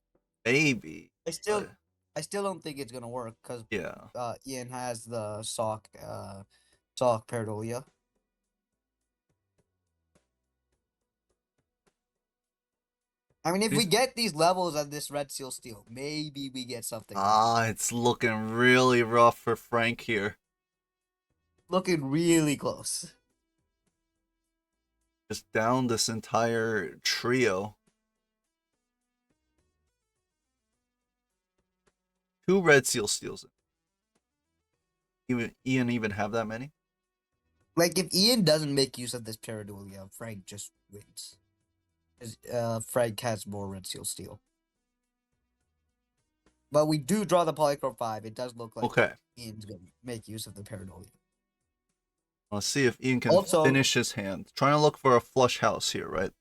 maybe, I still but I still don't think it's gonna work because yeah. Ian has the sock Paradolia. I mean, if we get these levels of this Red Seal Steel, maybe we get something nice. It's looking really rough for Frank here. Looking really close. Just down this entire trio. 2 Red Seal steals it. Ian even have that many? Like, if Ian doesn't make use of this Paradolia, Frank just wins. 'Cause, Frank has more Red Seal Steel. But we do draw the Polychrome 5. It does look like Okay. Ian's going to make use of the Paradolia. Let's see if Ian can Also, finish his hand. Trying to look for a flush house here, right?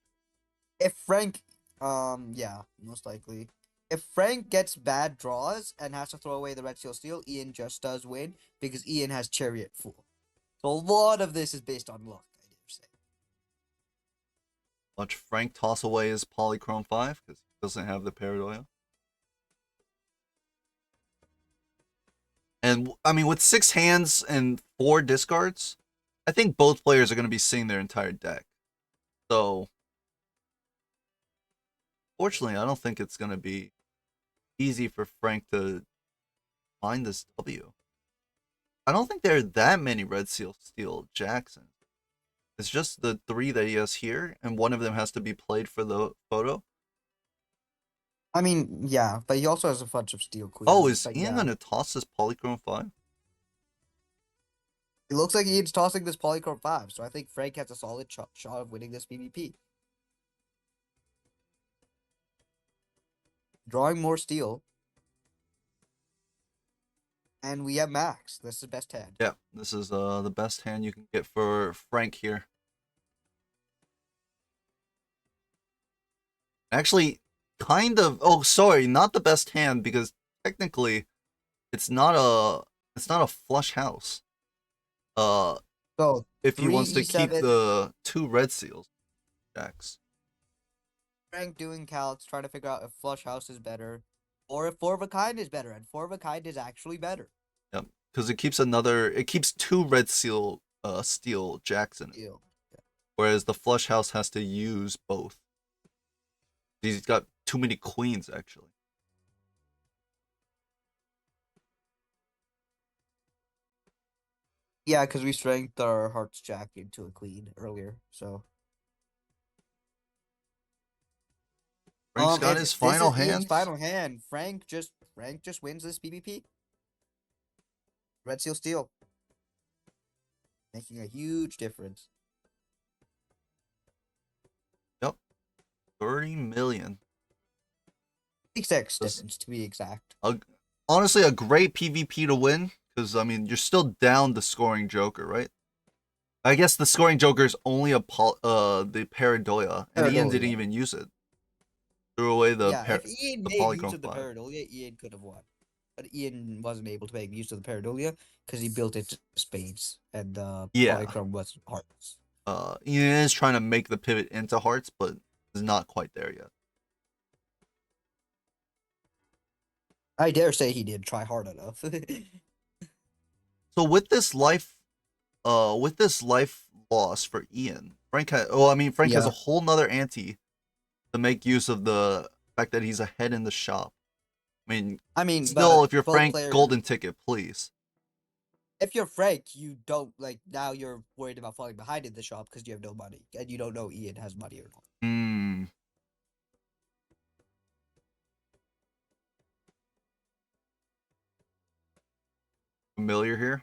if Frank, yeah, most likely. If Frank gets bad draws and has to throw away the Red Seal Steel, Ian just does win because Ian has Chariot Fool. So a lot of this is based on luck, I dare say. Watch Frank toss away his Polychrome 5 because he doesn't have the Paradoia. And I mean, with 6 hands and 4 discards, I think both players are going to be seeing their entire deck. So Fortunately, I don't think it's gonna be easy for Frank to find this W. I don't think there are that many Red Seal Steel Jacksons. It's just the 3 that he has here, and one of them has to be played for the photo. I mean, yeah, but he also has a bunch of steel queens. Oh, is But Ian yeah, gonna toss this Polychrome 5? it looks like Ian's tossing this Polychrome 5, so I think Frank has a solid shot of winning this PvP. Drawing more steel. And we have Max. This is the best hand. Yeah, this is the best hand you can get for Frank here. Actually, kind of. Oh, sorry, not the best hand because technically, it's not a flush house. Uh, So if he three wants to keep E7. the 2 red seals, jacks. Frank doing calcs, trying to figure out if flush house is better, or if four of a kind is better, and four of a kind is actually better. Yep, because it keeps 2 red seal steel jacks in it, Ew. whereas the flush house has to use both. He's got too many queens actually. Yeah, because we strengthened our hearts jack into a queen earlier. So Frank's got his this final is Ian's hand. final hand. Frank just wins this PvP. Red seal steel, making a huge difference. Yep, 30 million. 6x difference to be exact. Honestly, a great PvP to win because I mean you're still down the scoring Joker, right? I guess the scoring Joker is only the Paradoia, and Ian didn't Paradoia. even use it. Threw away Yeah, if Ian the made use Polychrome of the 5. Paradolia, Ian could have won. But Ian wasn't able to make use of the Paradolia because he built it to spades, and the Yeah, Polychrome was hearts. Ian is trying to make the pivot into hearts, but is not quite there yet. I dare say he did try hard enough. So with this life loss for Ian, Frank Frank has Yeah. a whole nother ante to make use of the fact that he's ahead in the shop. I mean, Still, but if you're both Frank, players. golden ticket, please. If you're Frank, you don't like now. You're worried about falling behind in the shop because you have no money, and you don't know Ian has money or not. Hmm. Familiar here.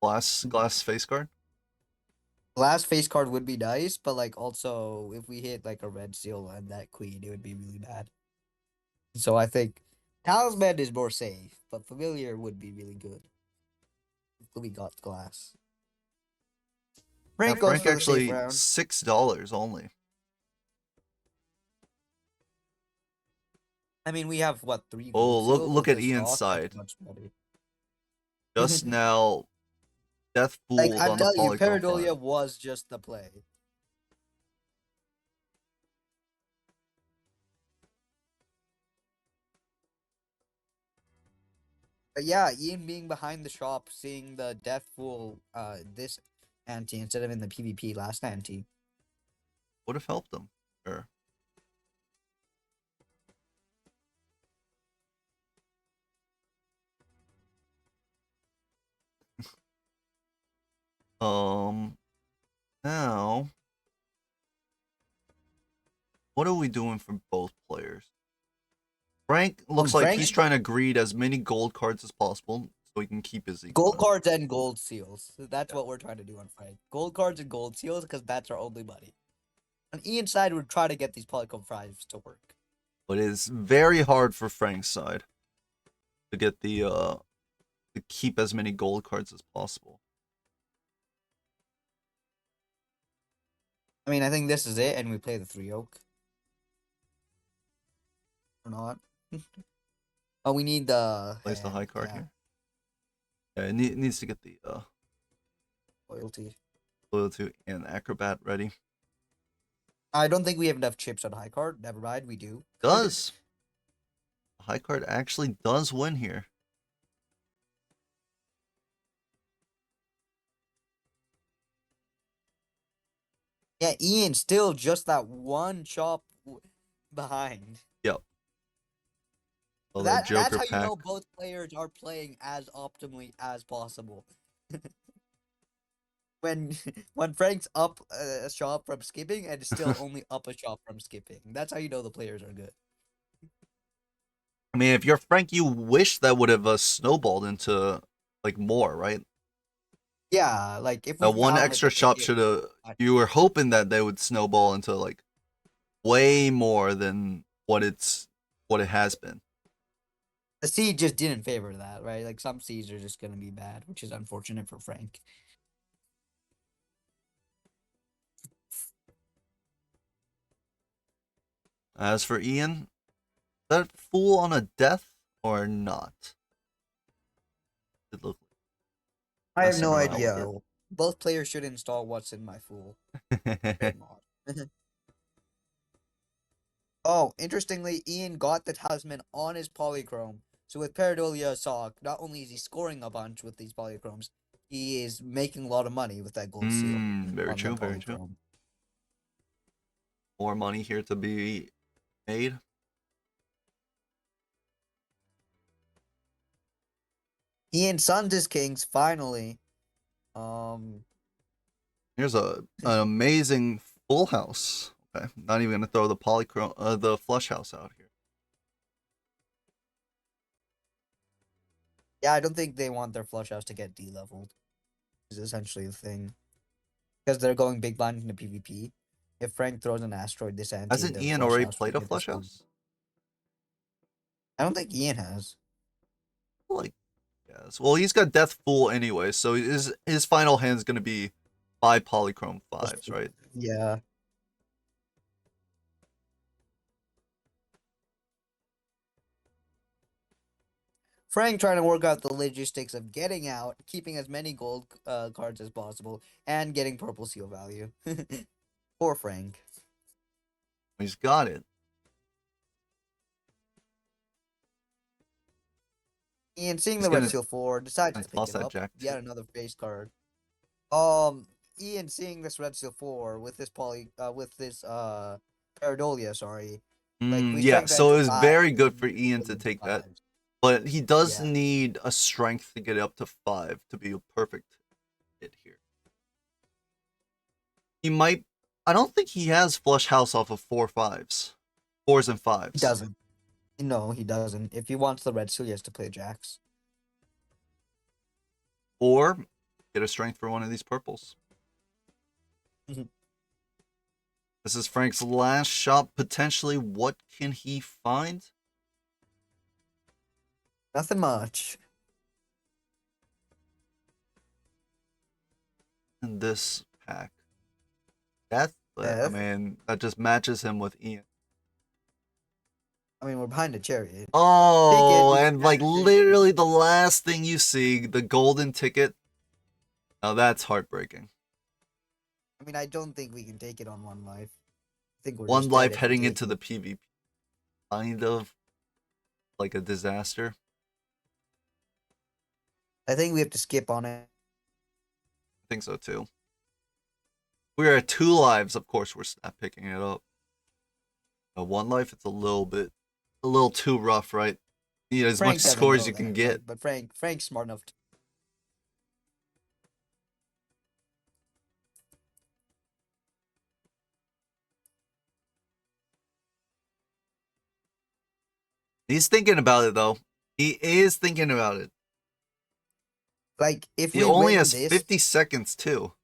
Glass face card. Last face card would be nice, but like also if we hit like a red seal and that queen, it would be really bad. So I think talisman is more safe, but familiar would be really good. We got glass. Yeah, Frank goes Frank for the safe actually round. $6 only. I mean, we have what, 3 Oh, gold seals look with at this Ian's stock. That's side. much better. Just now, Death Like fooled I'm on the telling you, Polychrome Paradolia 5. was just the play. But yeah, Ian being behind the shop, seeing the Death Fool this ante instead of in the PvP last ante. Would have helped him. Sure. Now, what are we doing for both players? Frank looks like Frank, he's trying to greed as many gold cards as possible so he can keep his gold equipment. cards and gold seals. That's Yeah. what we're trying to do on Frank. Gold cards and gold seals because that's our only money. On Ian's side, we're trying to get these Polychrome 5s to work. But it is very hard for Frank's side to get to keep as many gold cards as possible. I mean, I think this is it, and we play the 3 oak. Or not. Oh, we need the Plays the hand, high card yeah. here. Yeah, it needs to get the Loyalty. loyalty and acrobat ready. I don't think we have enough chips on high card. Never mind, we do. Does the high card actually does win here? Yeah, Ian still just that one chop behind. Oh, that That's Joker how you pack. know both players are playing as optimally as possible. when when Frank's up a shot from skipping and still only up a shot from skipping. That's how you know the players are good. I mean, if you're Frank, you wish that would have snowballed into like more, right? Yeah, like if we That one found like extra a shot ticket. should have. You were hoping that they would snowball into like way more than what it has been. The seed just didn't favor that, right? Like some seeds are just gonna be bad, which is unfortunate for Frank. As for Ian, is that fool on a death or not? It looked I have messing no around with idea. it. Both players should install What's in My Fool. Great mod. Oh, interestingly, Ian got the talisman on his polychrome. So with Pareidolia Sock, not only is he scoring a bunch with these polychromes, he is making a lot of money with that gold seal Very on the true, very true. polychrome. More money here to be made. Ian Sons is Kings, finally. Here's an amazing full house. Okay, not even gonna throw the polychrome, the flush house out here. Yeah, I don't think they want their flush house to get D-leveled. Is essentially the thing. Because they're going big blind into PvP. If Frank throws an asteroid this ante, Hasn't their Ian flush already house played will a get flush destroyed. house? I don't think Ian has. Like, yes. Well, he's got Death Fool anyway, so his final hand's gonna be 5 polychrome 5s, right? Yeah. Frank trying to work out the logistics of getting out, keeping as many gold cards as possible, and getting purple seal value. Poor Frank. He's got it. Ian, seeing He's the red gonna seal 4, decides to pick toss it that up. Jack Yet 2. another face card. Ian seeing this red seal 4 with this Pareidolia, sorry. Like we Yeah, strength that so to it was 5. very good for We Ian put to it into take that. 5s. But he does Yeah. need a strength to get up to 5 to be a perfect hit here. He might. I don't think he has flush house off of 4/5s, 4s and 5s. He doesn't. No, he doesn't. If he wants the red seal, he has to play Jacks. Or get a strength for one of these purples. Mhm. This is Frank's last shot. Potentially, what can he find? Nothing much. In this pack. Death, but I Death. mean, that just matches him with Ian. I mean, we're behind a chariot. Oh, Ticket. and like literally the last thing you see, the golden ticket. Now that's heartbreaking. I mean, I don't think we can take it on one life. I think we're One just life dead if we heading take into it. the PvP. Kind of like a disaster. I think we have to skip on it. I think so too. We're at 2 lives, of course we're not picking it up. One life, it's a little too rough, right? You need as Frank much doesn't score as know you can that, get. right? But Frank's smart enough to. He's thinking about it though. He is thinking about it. Like, if He we only win has this, 50 seconds too.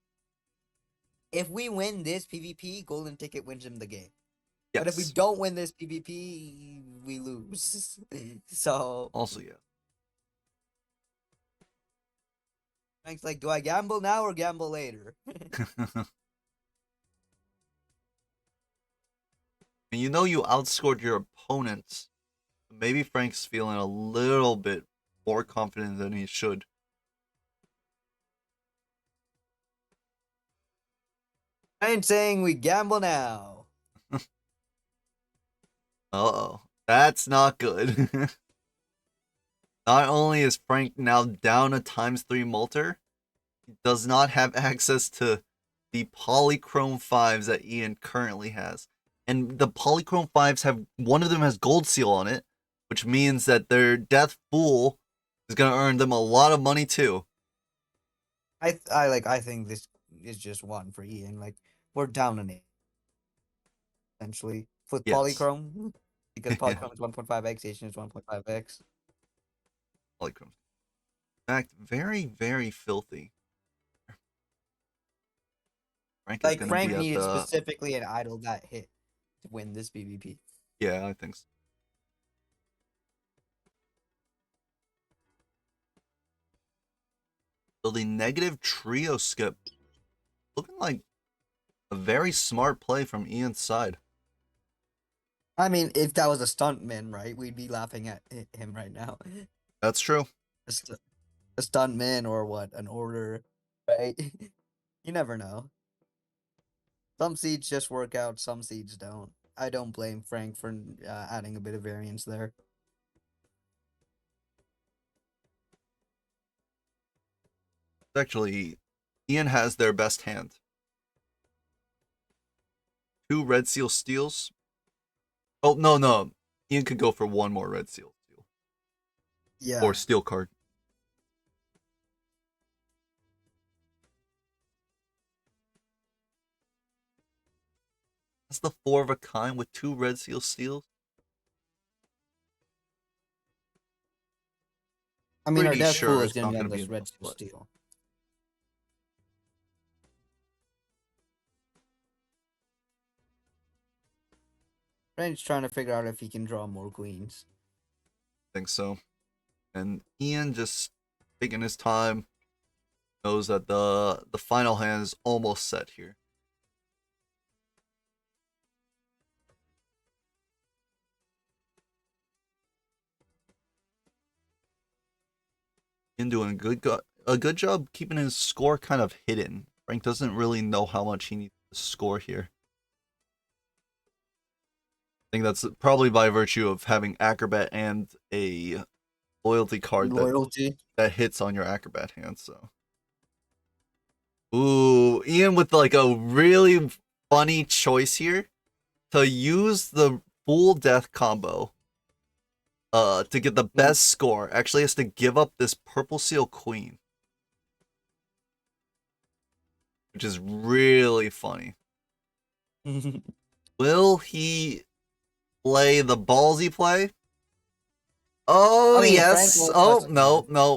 if we win this PvP, golden ticket wins him the game. Yes. But if we don't win this PvP, we lose. So Also, yeah. Frank's like, do I gamble now or gamble later? And you know you outscored your opponents. Maybe Frank's feeling a little bit more confident than he should. I ain't saying we gamble now. Uh-oh. That's not good. Not only is Frank now down a ×3 Molter, he does not have access to the Polychrome 5s that Ian currently has. And the Polychrome 5s have, one of them has Gold Seal on it, which means that their death pool is going to earn them a lot of money too. I think this is just one for Ian. Like we're down in it essentially with Yes. Polychrome because Polychrome is 1.5x, Asian is 1.5x. Polychrome. In fact, very, very filthy. Frank is Like going to be Frank at needed the... specifically an idol that hit to win this PvP. Yeah, I think so. So the negative trio skip. Looking like a very smart play from Ian's side. I mean, if that was a stuntman, right, we'd be laughing at him right now. That's true. A, st- a stuntman or what? An order, right? You never know. Some seeds just work out, some seeds don't. I don't blame Frank for adding a bit of variance there. Actually, Ian has their best hand. 2 red seal steals. Oh, no, no. Ian could go for 1 more red seal. Yeah. Or steel card. That's the 4 of a kind with 2 red seal steals. I mean, our Pretty death pool sure is it's going to not be going on to be this red enough, steel but... steel. Frank's trying to figure out if he can draw more queens. I think so. And Ian just taking his time, knows that the final hand is almost set here. Ian doing a good job keeping his score kind of hidden. Frank doesn't really know how much he needs to score here. I think that's probably by virtue of having Acrobat and a loyalty card Loyalty. that hits on your Acrobat hand. So, ooh, Ian with like a really funny choice here to use the full death combo to get the best score. Actually has to give up this purple seal queen, which is really funny. Will he play the ballsy play? Oh, I mean, Frank yes. will Oh, press it no, hard. no.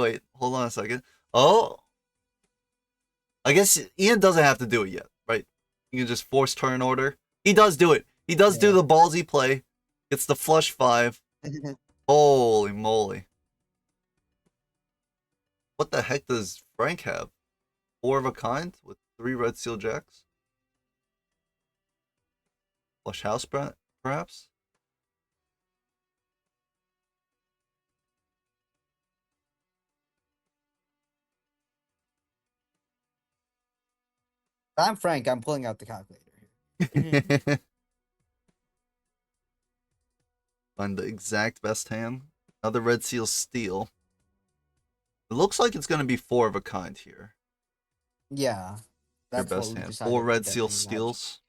Wait. Hold on a second. Oh, I guess Ian doesn't have to do it yet, right? You can just force turn order. He does do it. He does do Yeah. the ballsy play. Gets the flush 5. Holy moly. What the heck does Frank have? 4 of a kind with 3 red seal jacks? Flush house, perhaps? I'm Frank. I'm pulling out the calculator here. Find the exact best hand. Another red seal steal. It looks like it's going to be 4 of a kind here. Yeah. Your That's what best we hand. 4 decided to red get seal in match. steals.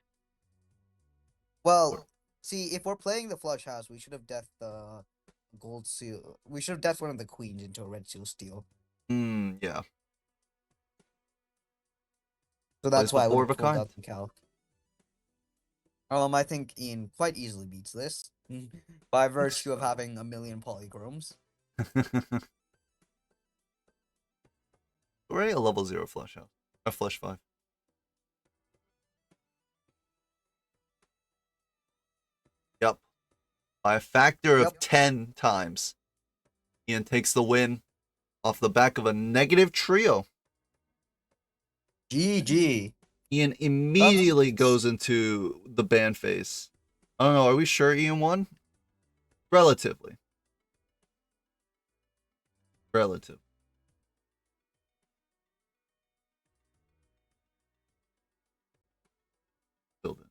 Well, see, if we're playing the flush house, we should have death the gold seal. We should have death one of the queens into a red seal steel. Yeah. So Plays that's the why I would 4 have of a pulled kind. out the calc. I think Ian quite easily beats this by virtue of having a million polychromes. Already a level 0 flush out. A flush 5. Yep. By a factor of 10 times. Ian takes the win off the back of a negative trio. GG. Ian immediately goes into the ban phase. I don't know, are we sure Ian won? Relatively. Relative. Filled in.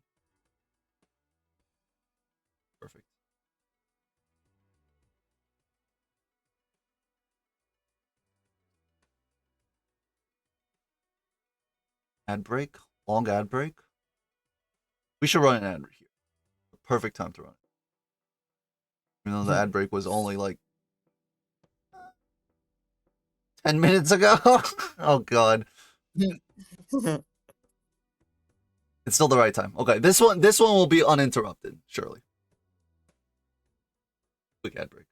Perfect. Ad break? Long ad break? We should run an ad here. The perfect time to run it. You know, the ad break was only like 10 minutes ago. Oh god. It's still the right time. Okay, this one will be uninterrupted, surely. Quick ad break.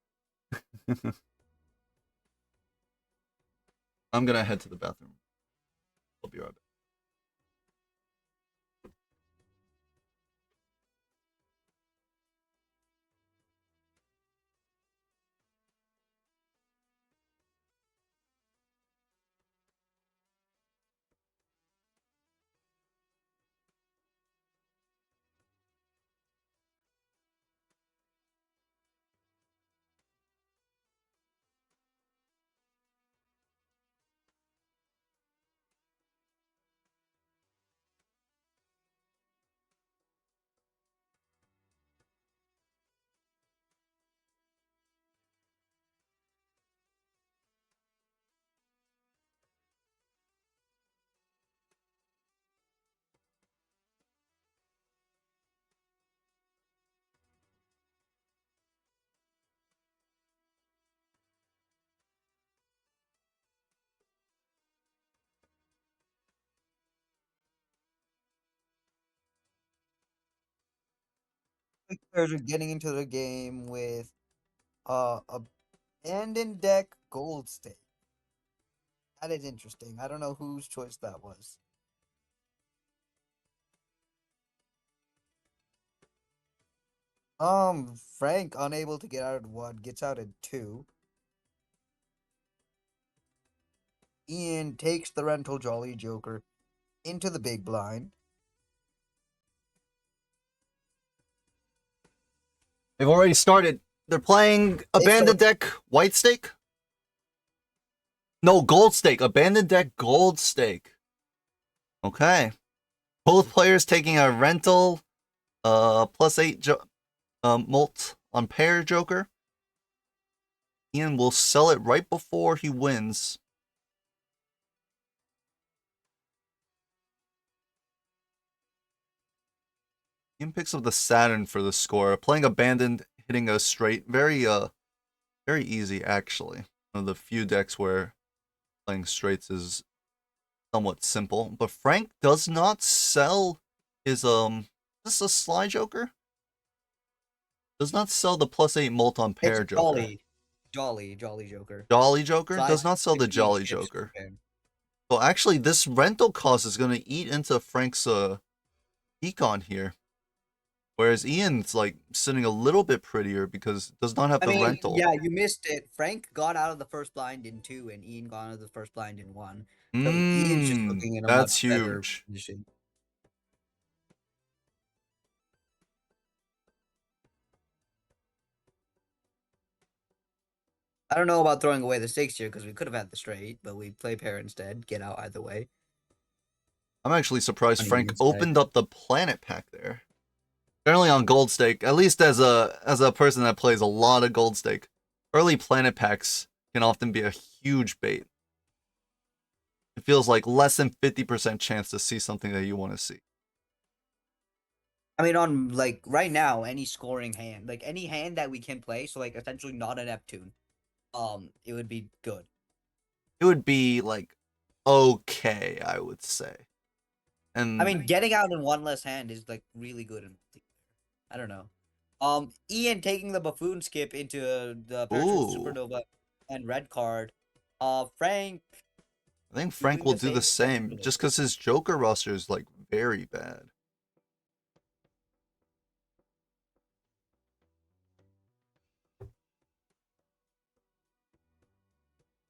I'm gonna head to the bathroom. I'll be right back. Players are getting into the game with abandoned deck gold stake. That is interesting. I don't know whose choice that was. Frank unable to get out at 1, gets out at 2. Ian takes the rental Jolly Joker into the big blind. They've already started. They're playing abandoned deck white stake. No, gold stake. Abandoned deck gold stake. Okay. Both players taking a rental +8 molt on pair Joker. Ian will sell it right before he wins. Ian picks up the Saturn for the score. Playing abandoned, hitting a straight. Very easy actually. One of the few decks where playing straights is somewhat simple. But Frank does not sell his is this a Sly Joker? Does not sell the +8 molt on pair It's Joker. Jolly Joker. Jolly Joker? So Does not sell the think he Jolly chips Joker. him. So actually, this rental cost is going to eat into Frank's econ here. Whereas Ian's like sitting a little bit prettier because it does not have the rental. Yeah, you missed it. Frank got out of the first blind in 2, and Ian got out of the first blind in 1. So Ian's just looking in a That's much better huge. position. I don't know about throwing away the stakes here because we could have had the straight, but we play pair instead. Get out either way. I'm actually surprised On Frank Ian's side. opened up the planet pack there. Generally on gold stake, at least as a person that plays a lot of gold stake, early planet packs can often be a huge bait. It feels like less than 50% chance to see something that you want to see. I mean, on like right now, any scoring hand, like any hand that we can play, so like essentially not a Neptune, it would be good. It would be like okay, I would say. And I mean, getting out in one less hand is like really good. I don't know. Ian taking the buffoon skip into the Parachute Supernova and red card. Frank. I think Frank will do the same just because his Joker roster is like very bad.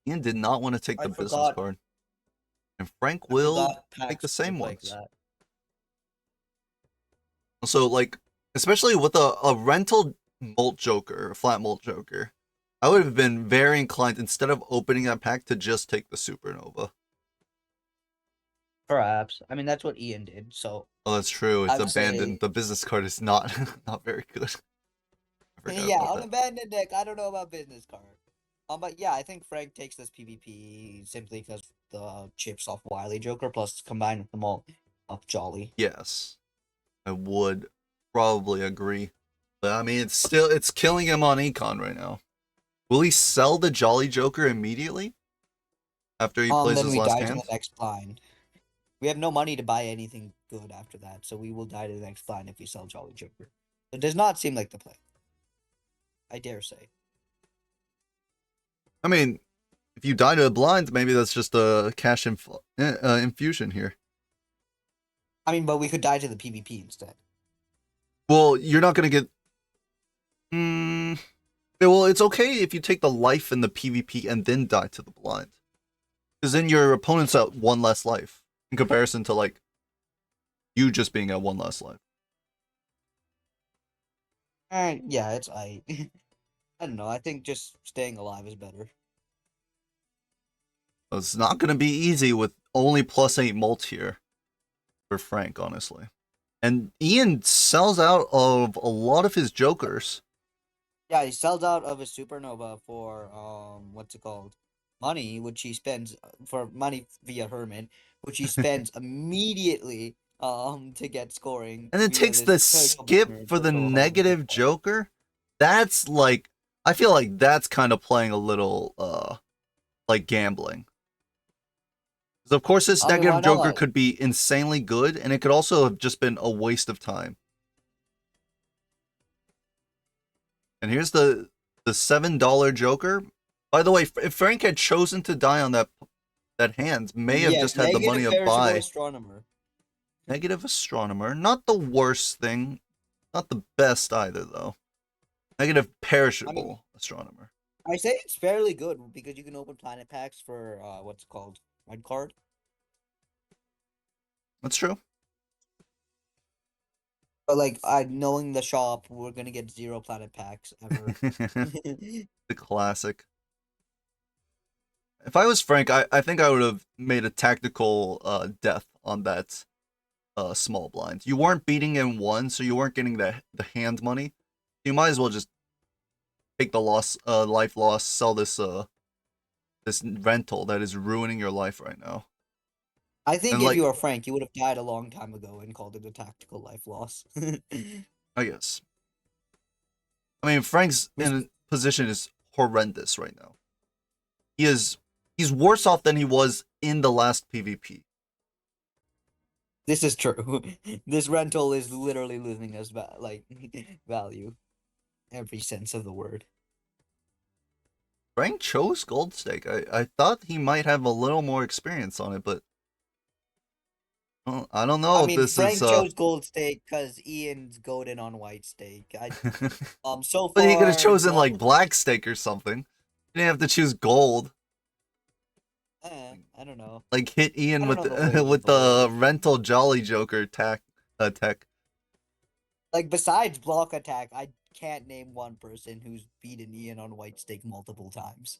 Ian did not want to take the business card. And Frank will take the same ones. So, like, especially with a rental molt Joker, a flat molt Joker, I would have been very inclined, instead of opening that pack, to just take the Supernova. Perhaps. I mean, that's what Ian did, so... Oh, that's true. It's abandoned. The business card is not not very good. Yeah, on abandoned deck, I don't know about business card. But yeah, I think Frank takes this PvP simply because the chips off Wily Joker plus combined with them all of Jolly. Yes. I would probably agree. But I mean, it's killing him on econ right now. Will he sell the Jolly Joker immediately after he plays Then his we last die to the hand? next blind. We have no money to buy anything good after that, so we will die to the next blind if we sell Jolly Joker. It does not seem like the play. I dare say. I mean, if you die to a blind, maybe that's just a cash infusion here. I mean, but we could die to the PvP instead. Well, you're not gonna get. Well, it's okay if you take the life in the PvP and then die to the blind, because then your opponent's at one less life in comparison to like you just being at one less life. Yeah, it's I. I don't know. I think just staying alive is better. It's not gonna be easy with only +8 molt here for Frank, honestly. And Ian sells out of a lot of his jokers. Yeah, he sells out of his supernova for what's it called? Money, which he spends for money via Herman, which he spends immediately to get scoring And then via takes the this skip for the virtual home. negative joker. That's like, I feel like that's kind of playing a little like gambling. Because of course this I mean, why negative joker not? could be insanely good, and it could also have just been a waste of time. And here's the $7 joker. By the way, if Frank had chosen to die on that hand, may have Yes, just had the money negative to perishable buy astronomer. negative astronomer. Not the worst thing, not the best either though. Negative I perishable mean, astronomer. I say it's fairly good because you can open planet packs for what's it called red card. That's true. But like, I knowing the shop, we're gonna get 0 planet packs ever. The classic. If I was Frank, I think I would have made a tactical death on that small blind. You weren't beating in one, so you weren't getting the hand money. You might as well just take the life loss, sell this rental that is ruining your life right now. I think And if you like, were Frank, you would have died a long time ago and called it a tactical life loss. I guess. I mean, Frank's Mis- position is horrendous right now. He's worse off than he was in the last PvP. This is true. This rental is literally losing us like value, every sense of the word. Frank chose Gold Stake. I thought he might have a little more experience on it, but well, I don't know I if mean, this is Frank chose gold stake because Ian's goaded on white stake. So but he could have far, chosen no. like Black Stake or something. He didn't have to choose gold. I don't know. Like hit I Ian don't with know the way the with people are the thinking. rental Jolly Joker tech. Like, besides block attack, I can't name one person who's beaten Ian on white stake multiple times.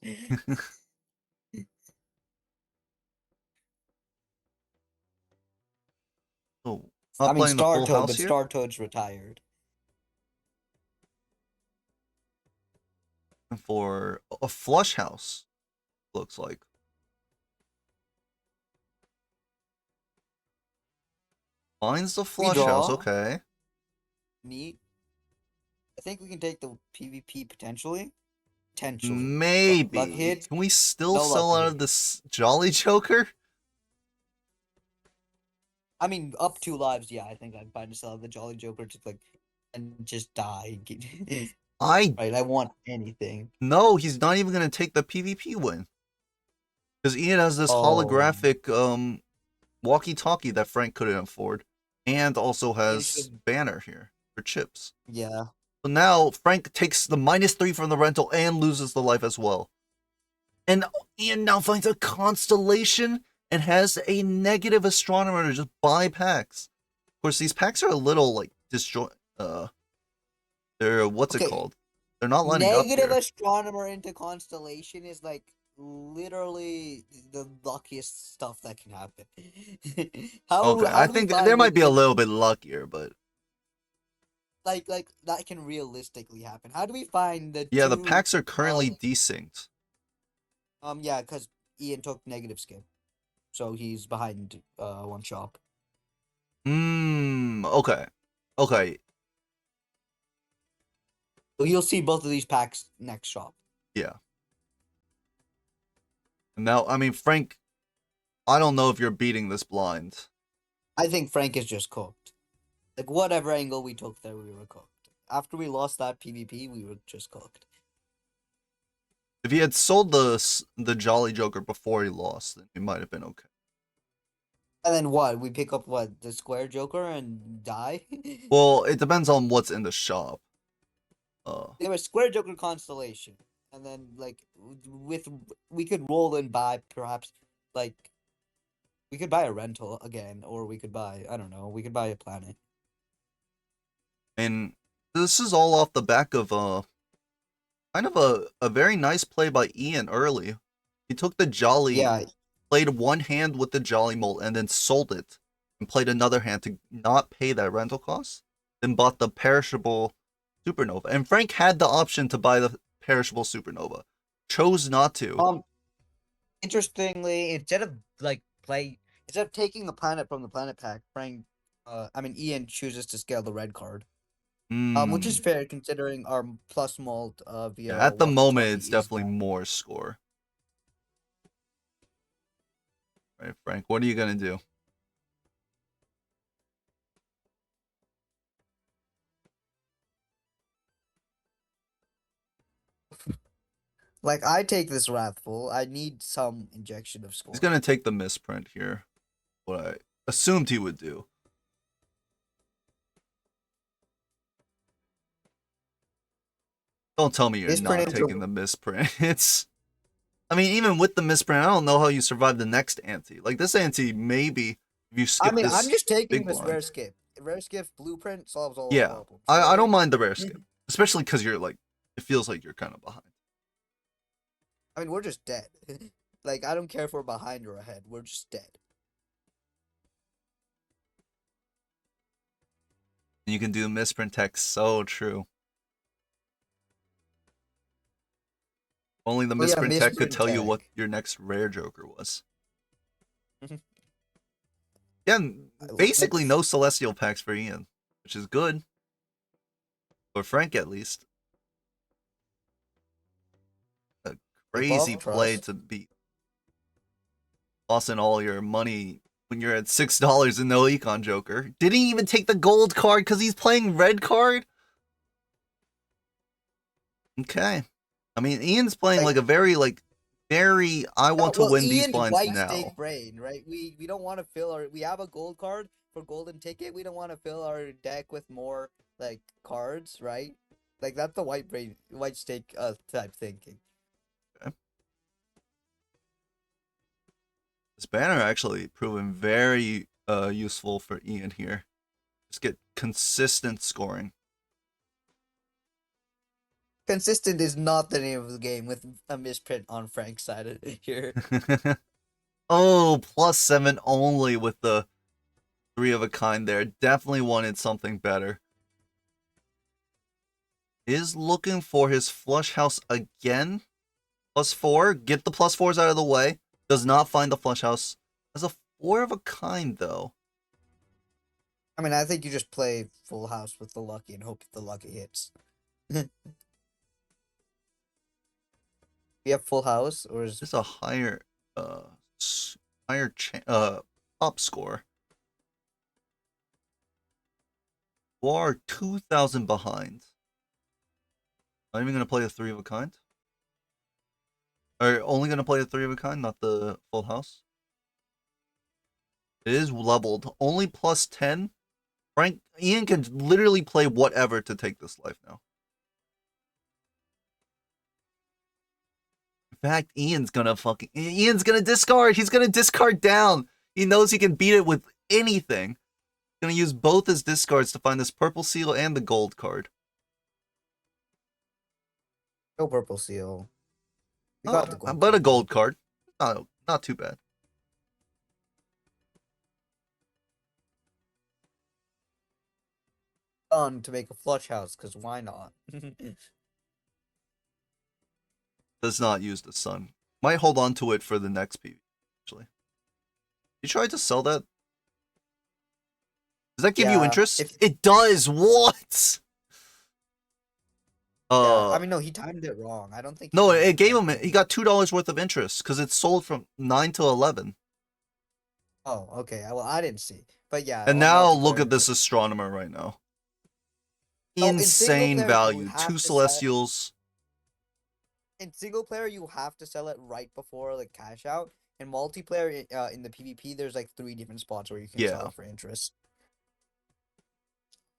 Oh, I not mean, playing the Star full Toad, house but here. Star Toad's retired. For a flush house, looks like. Finds the We flush house, draw. okay. Neat. I think we can take the PvP potentially. Potentially. Luck Maybe. hits. Can we still No luck sell out of hits. this Jolly Joker? I mean, up 2 lives, yeah, I think I'd find to sell the Jolly Joker to like and just die. I Right, I want anything. No, he's not even gonna take the PvP win. Because Ian has this Oh, holographic walkie-talkie that Frank couldn't afford. And also Ian has should. banner here for chips. Yeah. So now Frank takes the -3 from the rental and loses the life as well. And Ian now finds a constellation and has a negative astronomer to just buy packs. Of course, these packs are a little like disjoint. They're what's it Okay. called? They're not lining up Negative here. astronomer into constellation is like literally the luckiest stuff that can happen. Okay, how I do we think there find might be a the little bit luckier, but like that can realistically happen? How do we find the yeah, the two packs are currently um desynced. yeah, because Ian took negative skip. So he's behind one shop. Okay. Okay. So you'll see both of these packs next shop. Yeah. And now, I mean, Frank, I don't know if you're beating this blind. I think Frank is just cooked. Like, whatever angle we took there, we were cooked. After we lost that PvP, we were just cooked. If he had sold the Jolly Joker before he lost, then he might have been okay. And then what? We pick up what? The square Joker and die? Well, it depends on what's in the shop. They have a square Joker constellation. And then, like, with we could roll and buy, perhaps, like, we could buy a rental again, or we could buy, I don't know, we could buy a planet. And this is all off the back of kind of a very nice play by Ian early. He took the Jolly, Yeah, played one hand with the Jolly Molt, and then sold it, and played another hand to not pay that rental cost. Then bought the perishable Supernova. And Frank had the option to buy the perishable Supernova, chose not to. interestingly, instead of taking a planet from the planet pack, Ian chooses to scale the red card. Which is fair considering our plus mult via Yeah, at the moment, walkie-talkie it's is definitely down. more score. Right, Frank, what are you going to do? Like, I take this Wrathful. I need some injection of score. He's going to take the misprint here. What I assumed he would do. Don't tell me you're Misprint not into- taking the misprint. I mean, even with the misprint, I don't know how you survive the next ante. Like, this ante, maybe, if you skip this I'm just taking big this blind. rare skip. Rare skip blueprint solves all Yeah, our problems. I don't mind the rare skip. Especially because you're, like, it feels like you're kind of behind. I mean, we're just dead. Like, I don't care if we're behind or ahead. We're just dead. And you can do misprint tech, so true. Only the Oh, yeah, misprint tech could misprint tell you what tech. your next rare Joker was. Yeah, and Let's- basically no Celestial packs for Ian, which is good. For Frank, at least. A crazy off play trust. to beat. Tossing all your money when you're at $6 in no econ Joker. Didn't even take the gold card because he's playing red card? Okay. I mean, Ian's playing like a very, I want to win these Ian's blinds white now. stake brain, right? We don't want to fill our. We have a gold card for golden ticket. We don't want to fill our deck with more like cards, right? Like that's the white stake type thinking. This banner actually proven very useful for Ian here. Just get consistent scoring. Consistent is not the name of the game with a misprint on Frank's side here. Oh, +7 only with the 3 of a kind there. Definitely wanted something better. Is looking for his flush house again. +4. Get the +4s out of the way. Does not find the flush house. Has a 4 of a kind though. I mean, I think you just play full house with the lucky and hope the lucky hits. We have full house, or is There's a higher top score. You are 2,000 behind. Not even gonna play a 3 of a kind. Or only gonna play a 3 of a kind, not the full house. It is leveled. Only +10. Ian can literally play whatever to take this life now. In fact, Ian's gonna discard. He's gonna discard down. He knows he can beat it with anything. He's gonna use both his discards to find this purple seal and the gold card. no purple seal? We Oh, got the gold but a card. gold card. Not too bad. Done to make a flush house, because why not? Does not use the sun. Might hold on to it for the next PV, actually. You tried to sell that? Does that give you Yeah, interest? It does. What? Yeah, I mean, no, he timed it wrong. I don't think he no, timed it gave him. correctly. He got $2 worth of interest because it's sold from 9 to 11. Oh, okay. Well, I didn't see. But yeah, And on now look multiplayer. at this astronomer right now. Oh, in single Insane player, you value. have 2 to sell. celestials. In single player, you have to sell it right before like cash out. In multiplayer, in the PvP, there's like 3 different spots where you can sell Yeah. it for interest.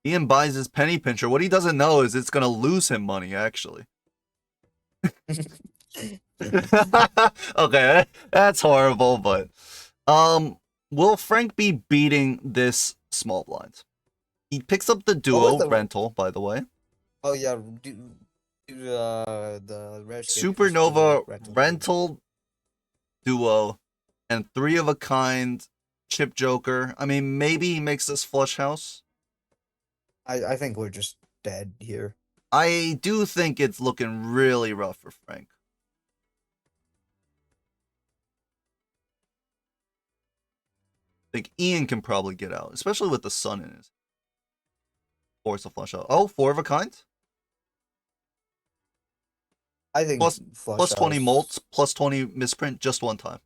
Ian buys his penny pincher. What he doesn't know is it's gonna lose him money, actually. Okay, that's horrible, but will Frank be beating this small blind? He picks up the What was duo the? rental, by the way. Oh yeah, the rare skin plus Supernova rental. rental duo and 3 of a kind chip joker. I mean, maybe he makes this flush house. I think we're just dead here. I do think it's looking really rough for Frank. I think Ian can probably get out, especially with the sun in his. Force a flush out. Oh, 4 of a kind? I think Plus, flush plus 20 house- molts, plus 20 misprint just one time.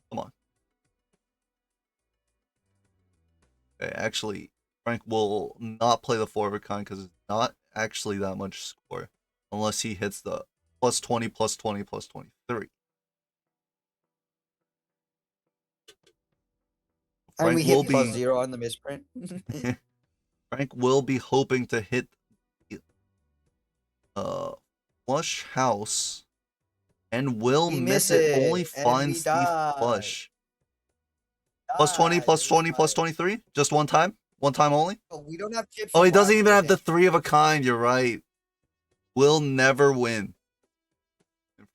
Come on. Okay, actually, Frank will not play the 4 of a kind because it's not actually that much score. Unless he hits the plus 20, plus 20, plus 23. And we Frank hit will plus be 0 on the misprint. Frank will be hoping to hit flush house and will We miss miss it. Only it, and we finds the die. flush. Plus 20, plus 20, plus 23? Just one time? One time only? Oh, we don't have chips. Oh, he from doesn't last even year. have the Dang. 3 of a kind. You're right. Will never win.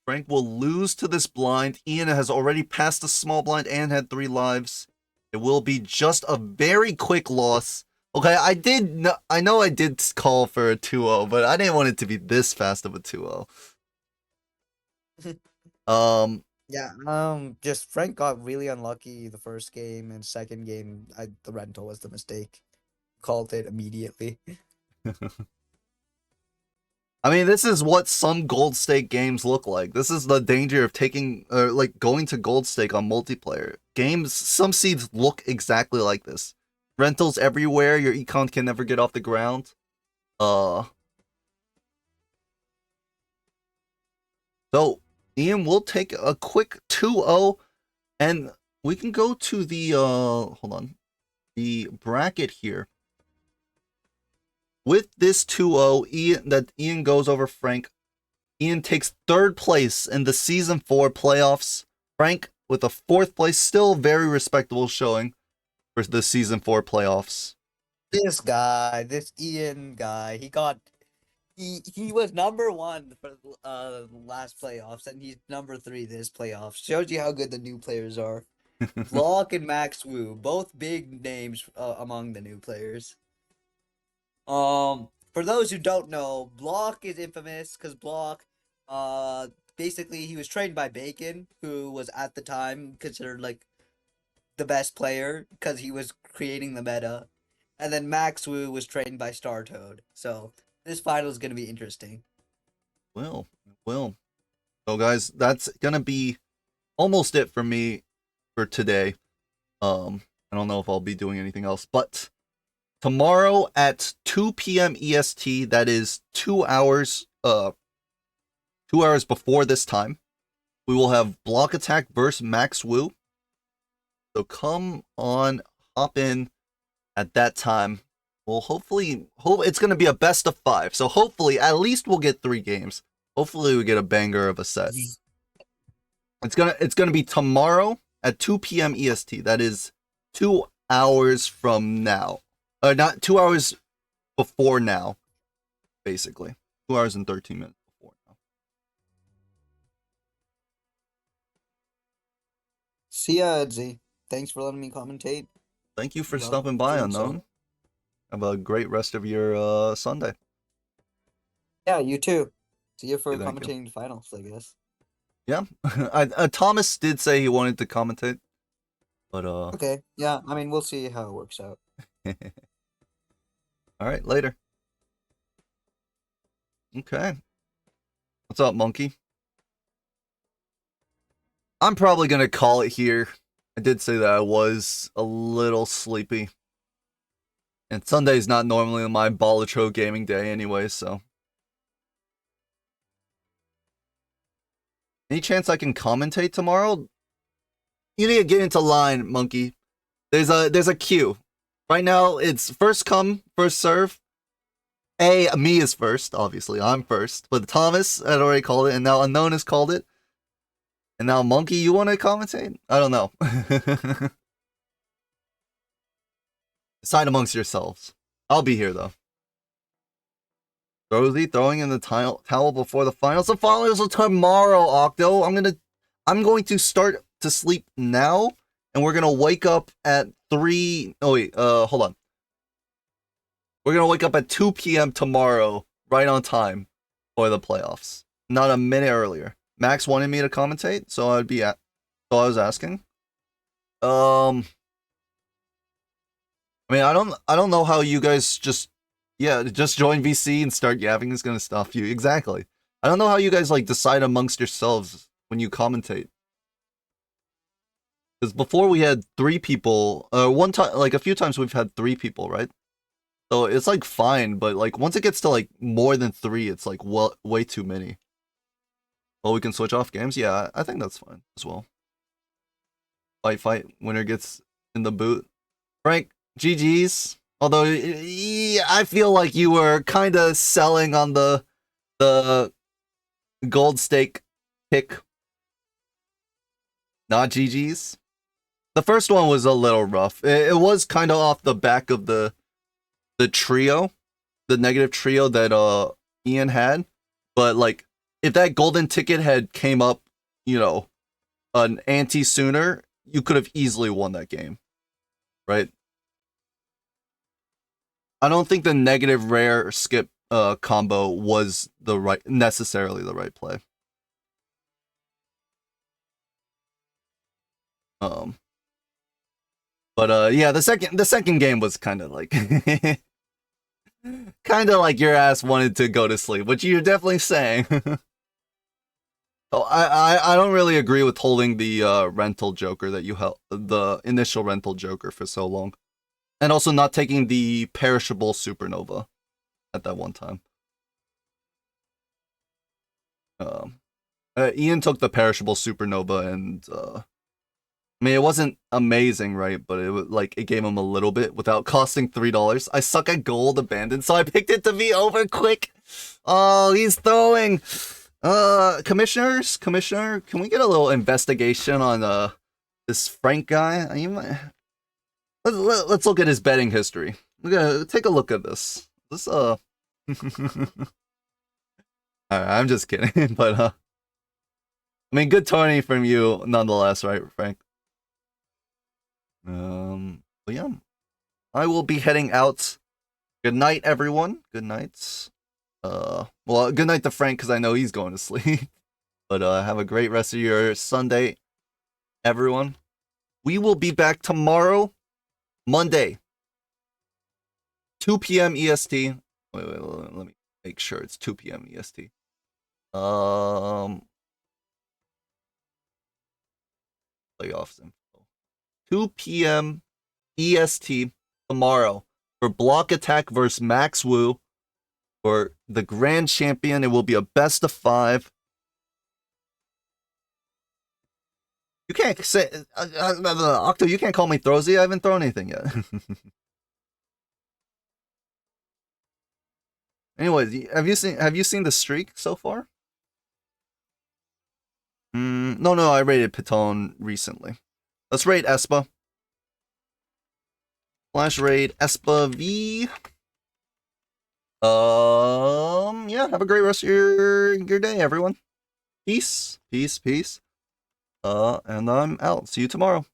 Frank will lose to this blind. Ian has already passed the small blind and had 3 lives. It will be just a very quick loss. Okay, I know I did call for a 2-0, but I didn't want it to be this fast of a 2-0. Yeah, just Frank got really unlucky the first game, and second game, the rental was the mistake. Called it immediately. I mean, this is what some gold stake games look like. This is the danger of taking, like, going to gold stake on multiplayer. Games, some seeds look exactly like this. Rentals everywhere, your econ can never get off the ground. So, Ian will take a quick 2-0, and we can go to the, hold on, the bracket here. With this 2-0, Ian goes over Frank. Ian takes 3rd place in the Season 4 playoffs. Frank with a 4th place, still very respectable showing for the Season 4 playoffs. This guy, this Ian guy, he was number 1 for last playoffs, and he's number 3 this playoffs. Shows you how good the new players are. Block and Max Wu, both big names among the new players. For those who don't know, Block is infamous because Block, basically he was trained by Bacon, who was at the time considered like the best player because he was creating the meta, and then Max Wu was trained by Star Toad. So this final is gonna be interesting. Well. So guys, that's gonna be almost it for me for today. I don't know if I'll be doing anything else, but tomorrow at 2 p.m. EST, that is 2 hours, 2 hours before this time, we will have Block Attack versus Max Wu. So come on, hop in at that time. Well, hopefully, it's going to be a best of 5. So hopefully, at least we'll get 3 games. Hopefully, we get a banger of a set. It's gonna be tomorrow at 2 p.m. EST. That is 2 hours from now. Not 2 hours before now, basically. 2 hours and 13 minutes before now. See ya, Edzy. Thanks for letting me commentate. Thank you for Love stopping by, doing so. Unknown. Have a great rest of your Sunday. Yeah, you too. See you for Thank you. commentating the finals, I guess. Yeah, Thomas did say he wanted to commentate, but Okay, yeah, I mean, we'll see how it works out. all right, later. Okay. What's up, monkey? I'm probably gonna call it here. I did say that I was a little sleepy. And Sunday's not normally my Balatro gaming day anyway, so. Any chance I can commentate tomorrow? You need to get into line, monkey. There's a queue. Right now, it's first come, first serve. Me is first, obviously. I'm first. But Thomas had already called it, and now Unknown has called it. And now, Monkey, you want to commentate? I don't know. Decide amongst yourselves. I'll be here, though. Rosie throwing in the towel before the finals. The finals are tomorrow, Octo. I'm going to start to sleep now, and we're gonna wake up at 3. Oh wait, hold on. We're gonna wake up at 2 p.m. tomorrow, right on time, for the playoffs. Not a minute earlier. Max wanted me to commentate, so I was asking. I mean, I don't know how you guys just join VC and start yapping is gonna stop you. Exactly. I don't know how you guys like decide amongst yourselves when you commentate. Because before we had 3 people, one time, like a few times we've had 3 people, right? So it's like fine, but like once it gets to like more than 3, it's like way too many. Well, we can switch off games. Yeah, I think that's fine as well. Fight. Winner gets in the boot. Frank, GG's. Although I feel like you were kind of selling on the gold stake pick. Not GG's. The first one was a little rough. It was kind of off the back of the trio, the negative trio that Ian had. But like, if that golden ticket had came up, you know, an ante sooner, you could have easily won that game, right? I don't think the negative rare skip combo was necessarily the right play. But yeah, the second game was kind of like your ass wanted to go to sleep, which you're definitely saying. Oh, I don't really agree with holding the rental Joker that you held, the initial rental Joker, for so long. And also not taking the perishable supernova at that one time. Ian took the perishable supernova, and I mean, it wasn't amazing, right? But it was like it gave him a little bit without costing $3. I suck at gold abandoned, so I picked it to be over quick. Oh, he's throwing. Commissioner, can we get a little investigation on this Frank guy? Let's look at his betting history. We're gonna take a look at this. Alright, I'm just kidding, but I mean, good tourney from you nonetheless, right, Frank? But yeah, I will be heading out. Good night, everyone. Good night. Well, good night to Frank, because I know he's going to sleep. But have a great rest of your Sunday, everyone. We will be back tomorrow, Monday, 2 p.m. EST. Wait, let me make sure it's 2 p.m. EST. Playoffs info. 2 p.m. EST tomorrow for Block Attack versus Max Wu. For the grand champion, it will be a best of 5. You can't say Octo. You can't call me Throwsy. I haven't thrown anything yet. Anyways, have you seen the streak so far? No. I rated Pitone recently. Let's rate Espa. Flash raid Espa V. Yeah, have a great rest of your day, everyone. Peace. And I'm out. See you tomorrow.